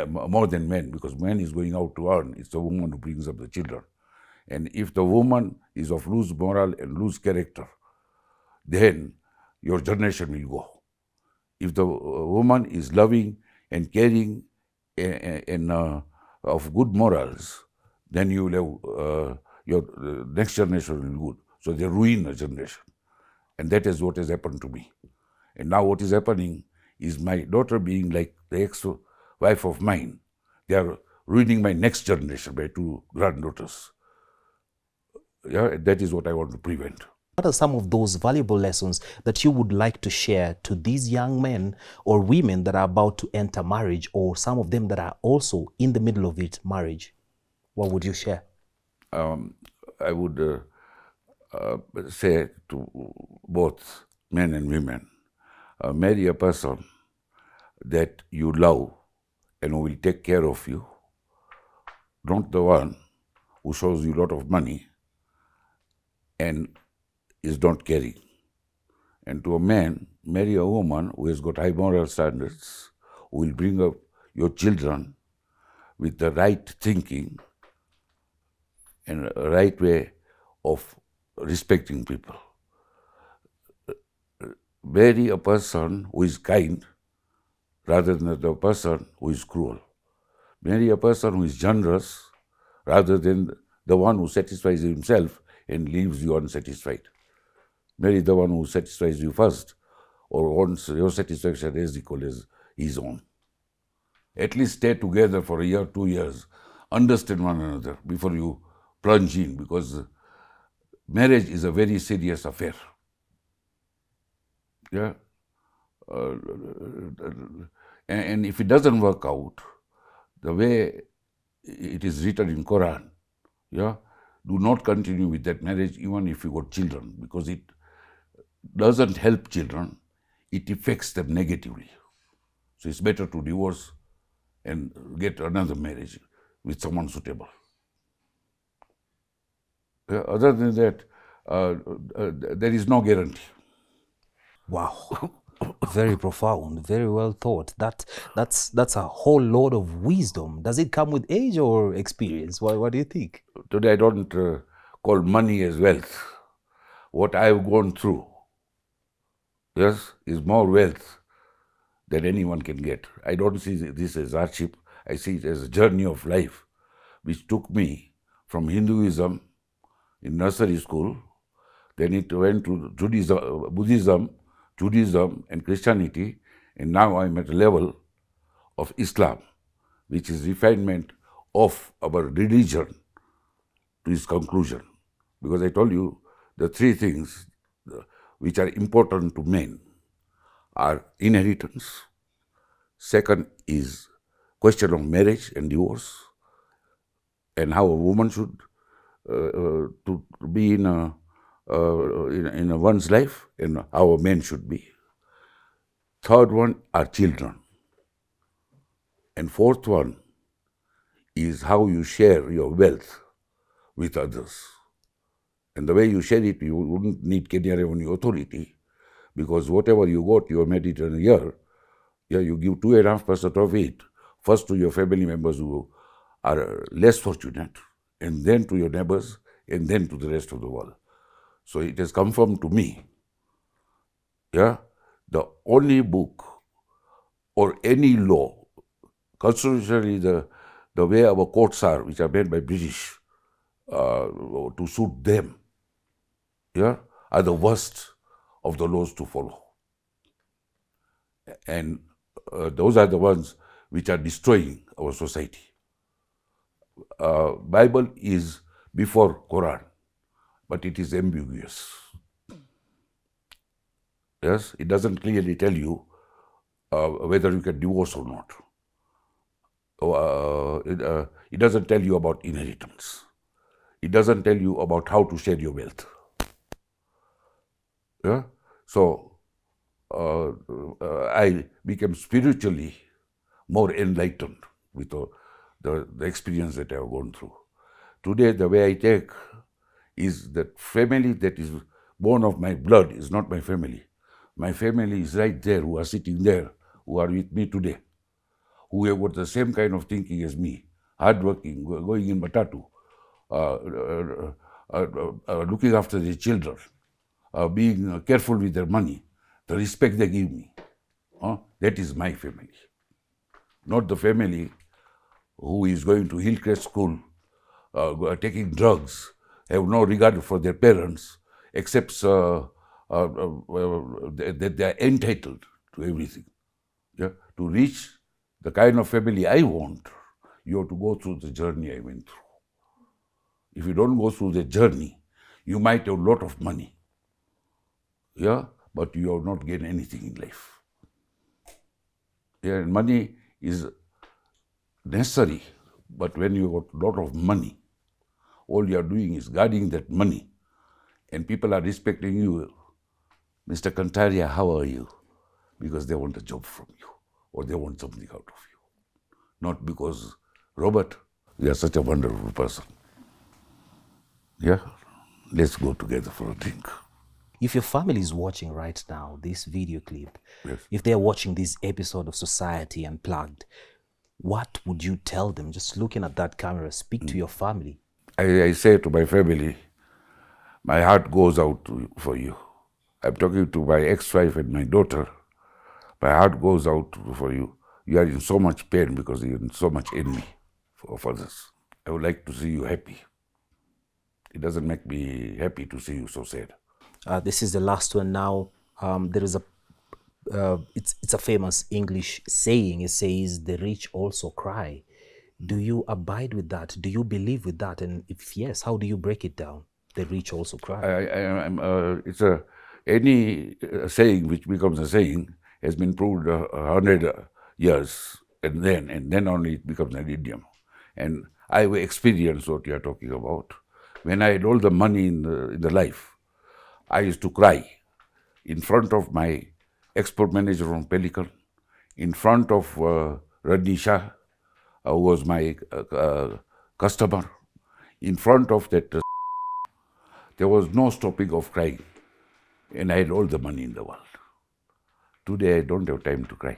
A: More than men, because man is going out to earn. It's the woman who brings up the children. And if the woman is of loose moral and loose character, then your generation will go. If the woman is loving and caring and of good morals, then you will have your next generation will be good. So they ruin a generation. And that is what has happened to me. And now what is happening is my daughter being like the ex-wife of mine. They are ruining my next generation, my two granddaughters. Yeah, that is what I want to prevent.
B: What are some of those valuable lessons that you would like to share to these young men or women that are about to enter marriage, or some of them that are also in the middle of it, marriage? What would you share?
A: I would say to both men and women, marry a person that you love and who will take care of you, not the one who shows you a lot of money and is not caring. And to a man, marry a woman who has got high moral standards, who will bring up your children with the right thinking and a right way of respecting people. Marry a person who is kind rather than the person who is cruel. Marry a person who is generous rather than the one who satisfies himself and leaves you unsatisfied. Marry the one who satisfies you first, or wants your satisfaction as equal as his own. At least stay together for a year, 2 years. Understand one another before you plunge in, because marriage is a very serious affair. Yeah. And if it doesn't work out the way it is written in Quran, yeah, do not continue with that marriage even if you got children, because it doesn't help children, it affects them negatively. So it's better to divorce and get another marriage with someone suitable. Other than that, there is no guarantee.
B: Wow. Very profound, very well thought. That's a whole lot of wisdom. Does it come with age or experience? What do you think?
A: Today I don't call money as wealth. What I have gone through, yes, is more wealth than anyone can get. I don't see this as hardship. I see it as a journey of life, which took me from Hinduism in nursery school, then it went to Buddhism, Judaism and Christianity, and now I'm at a level of Islam, which is refinement of our religion to its conclusion. Because I told you the three things which are important to men are inheritance, second is question of marriage and divorce, and how a woman should to be in a one's life, and how a man should be. Third one are children. And fourth one is how you share your wealth with others. And the way you share it, you wouldn't need Kenya Revenue Authority, because whatever you got, you made it in a year, yeah, you give 2.5% of it, first to your family members who are less fortunate, and then to your neighbors, and then to the rest of the world. So it has confirmed to me, yeah, the only book or any law, constitutionally the way our courts are, which are made by British to suit them, yeah, are the worst of the laws to follow. And those are the ones which are destroying our society. Bible is before Quran, but it is ambiguous. Yes, it doesn't clearly tell you whether you can divorce or not. It doesn't tell you about inheritance. It doesn't tell you about how to share your wealth. Yeah? So I became spiritually more enlightened with the experience that I have gone through. Today, the way I take is that family that is born of my blood is not my family. My family is right there, who are sitting there, who are with me today, who have got the same kind of thinking as me, hardworking, going in Matatu, looking after their children, being careful with their money, the respect they give me. That is my family. Not the family who is going to Hillcrest School, taking drugs, have no regard for their parents, except that they are entitled to everything. Yeah? To reach the kind of family I want, you have to go through the journey I went through. If you don't go through the journey, you might have a lot of money, yeah, but you have not gained anything in life. Yeah, and money is necessary, but when you got a lot of money, all you are doing is guarding that money, and people are respecting you. Mr. Kantaria, how are you? Because they want a job from you, or they want something out of you. Not because, Robert, you are such a wonderful person. Yeah, let's go together for a drink.
B: If your family is watching right now this video clip,
A: Yes.
B: if they're watching this episode of Society Unplugged, what would you tell them? Just looking at that camera, speak to your family.
A: I say to my family, my heart goes out for you. I'm talking to my ex-wife and my daughter. My heart goes out for you. You are in so much pain because you're in so much envy of others. I would like to see you happy. It doesn't make me happy to see you so sad.
B: This is the last one now. There is a, it's a famous English saying. It says, "The rich also cry." Do you abide with that? Do you believe with that? And if yes, how do you break it down? The rich also cry.
A: It's any saying which becomes a saying has been proved 100 years, and then only it becomes an idiom. And I experienced what you are talking about. When I had all the money in the life, I used to cry in front of my export manager from Pelican, in front of Radni Shah, who was my customer, in front of that. There was no stopping of crying, and I had all the money in the world. Today, I don't have time to cry.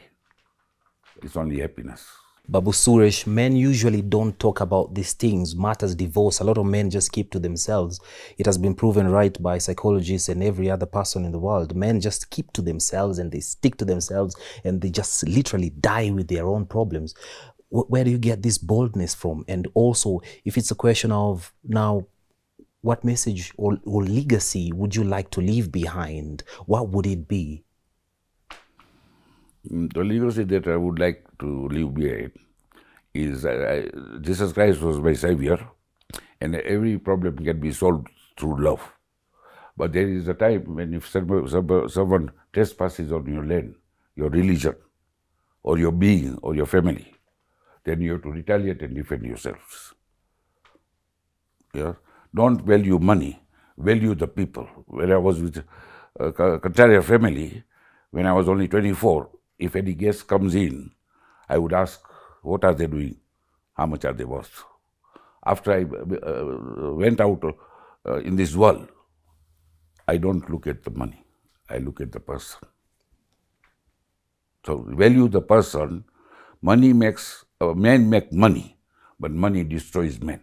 A: It's only happiness.
B: Babu Suresh, men usually don't talk about these things, matters, divorce. A lot of men just keep to themselves. It has been proven right by psychologists and every other person in the world. Men just keep to themselves and they stick to themselves and they just literally die with their own problems. Where do you get this boldness from? And also, if it's a question of now, what message or legacy would you like to leave behind? What would it be?
A: The legacy that I would like to leave behind is Jesus Christ was my savior, and every problem can be solved through love. But there is a time when if someone trespasses on your land, your religion, or your being, or your family, then you have to retaliate and defend yourselves. Yeah? Don't value money, value the people. When I was with Kantaria family, when I was only 24, if any guest comes in, I would ask, what are they doing? How much are they worth? After I went out in this world, I don't look at the money. I look at the person. So value the person. Money makes, men make money, but money destroys men.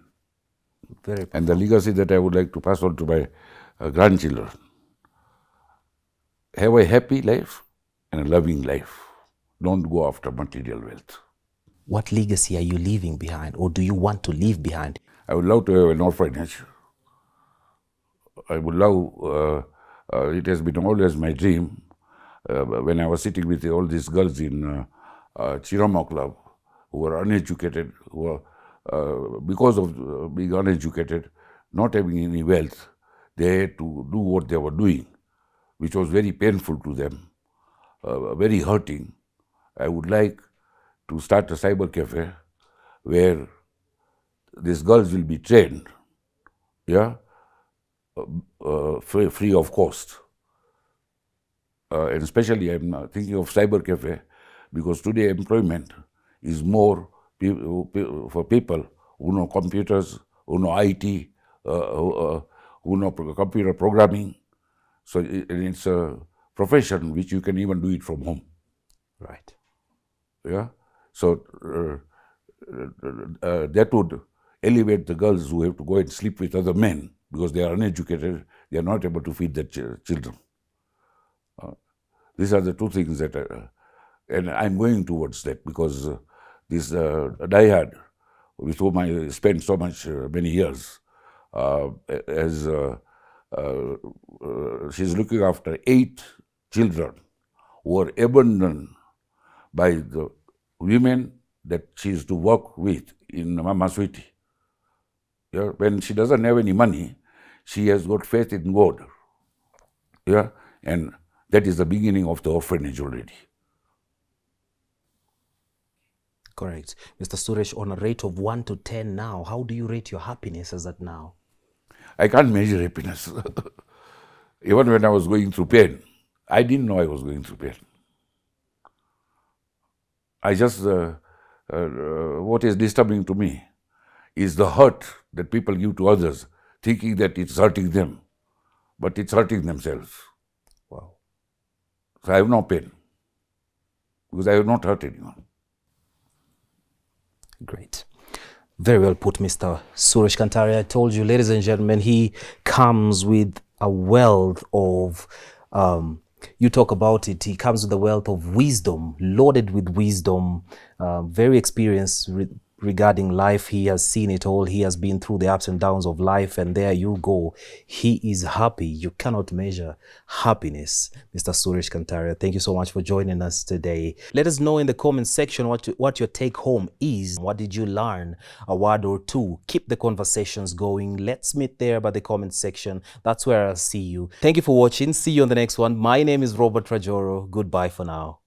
A: And the legacy that I would like to pass on to my grandchildren. Have a happy life and a loving life. Don't go after material wealth.
B: What legacy are you leaving behind, or do you want to leave behind?
A: I would love to have an orphanage. I would love, it has been always my dream, when I was sitting with all these girls in Chirama Club, who were uneducated, who were, because of being uneducated, not having any wealth, they had to do what they were doing, which was very painful to them, very hurting. I would like to start a cyber cafe where these girls will be trained, yeah, free of cost. and especially I'm thinking of cyber cafe, because today employment is more for people who know computers, who know IT, who know computer programming. So it's a profession which you can even do it from home.
B: Right.
A: Yeah. So that would elevate the girls who have to go and sleep with other men because they are uneducated. They are not able to feed their children. These are the two things that, and I'm going towards that, because this diehard with whom I spent so much, many years, as she's looking after 8 children who were abandoned by the women that she is to work with in Mama Sweetie. Yeah? When she doesn't have any money, she has got faith in God. Yeah? And that is the beginning of the orphanage already.
B: Correct. Mr. Suresh, on a rate of 1 to 10 now, how do you rate your happiness as at now?
A: I can't measure happiness. Even when I was going through pain, I didn't know I was going through pain. I just, what is disturbing to me is the hurt that people give to others, thinking that it's hurting them, but it's hurting themselves.
B: Wow.
A: So I have no pain, because I have not hurt anyone.
B: Great. Very well put, Mr. Suresh Kantaria. I told you, ladies and gentlemen, he comes with a wealth of, you talk about it, he comes with a wealth of wisdom, loaded with wisdom, very experienced regarding life. He has seen it all. He has been through the ups and downs of life, and there you go. He is happy. You cannot measure happiness. Mr. Suresh Kantaria, thank you so much for joining us today. Let us know in the comment section what your take home is. What did you learn? A word or two. Keep the conversations going. Let's meet there by the comment section. That's where I'll see you. Thank you for watching. See you on the next one. My name is Robert Rajoro. Goodbye for now.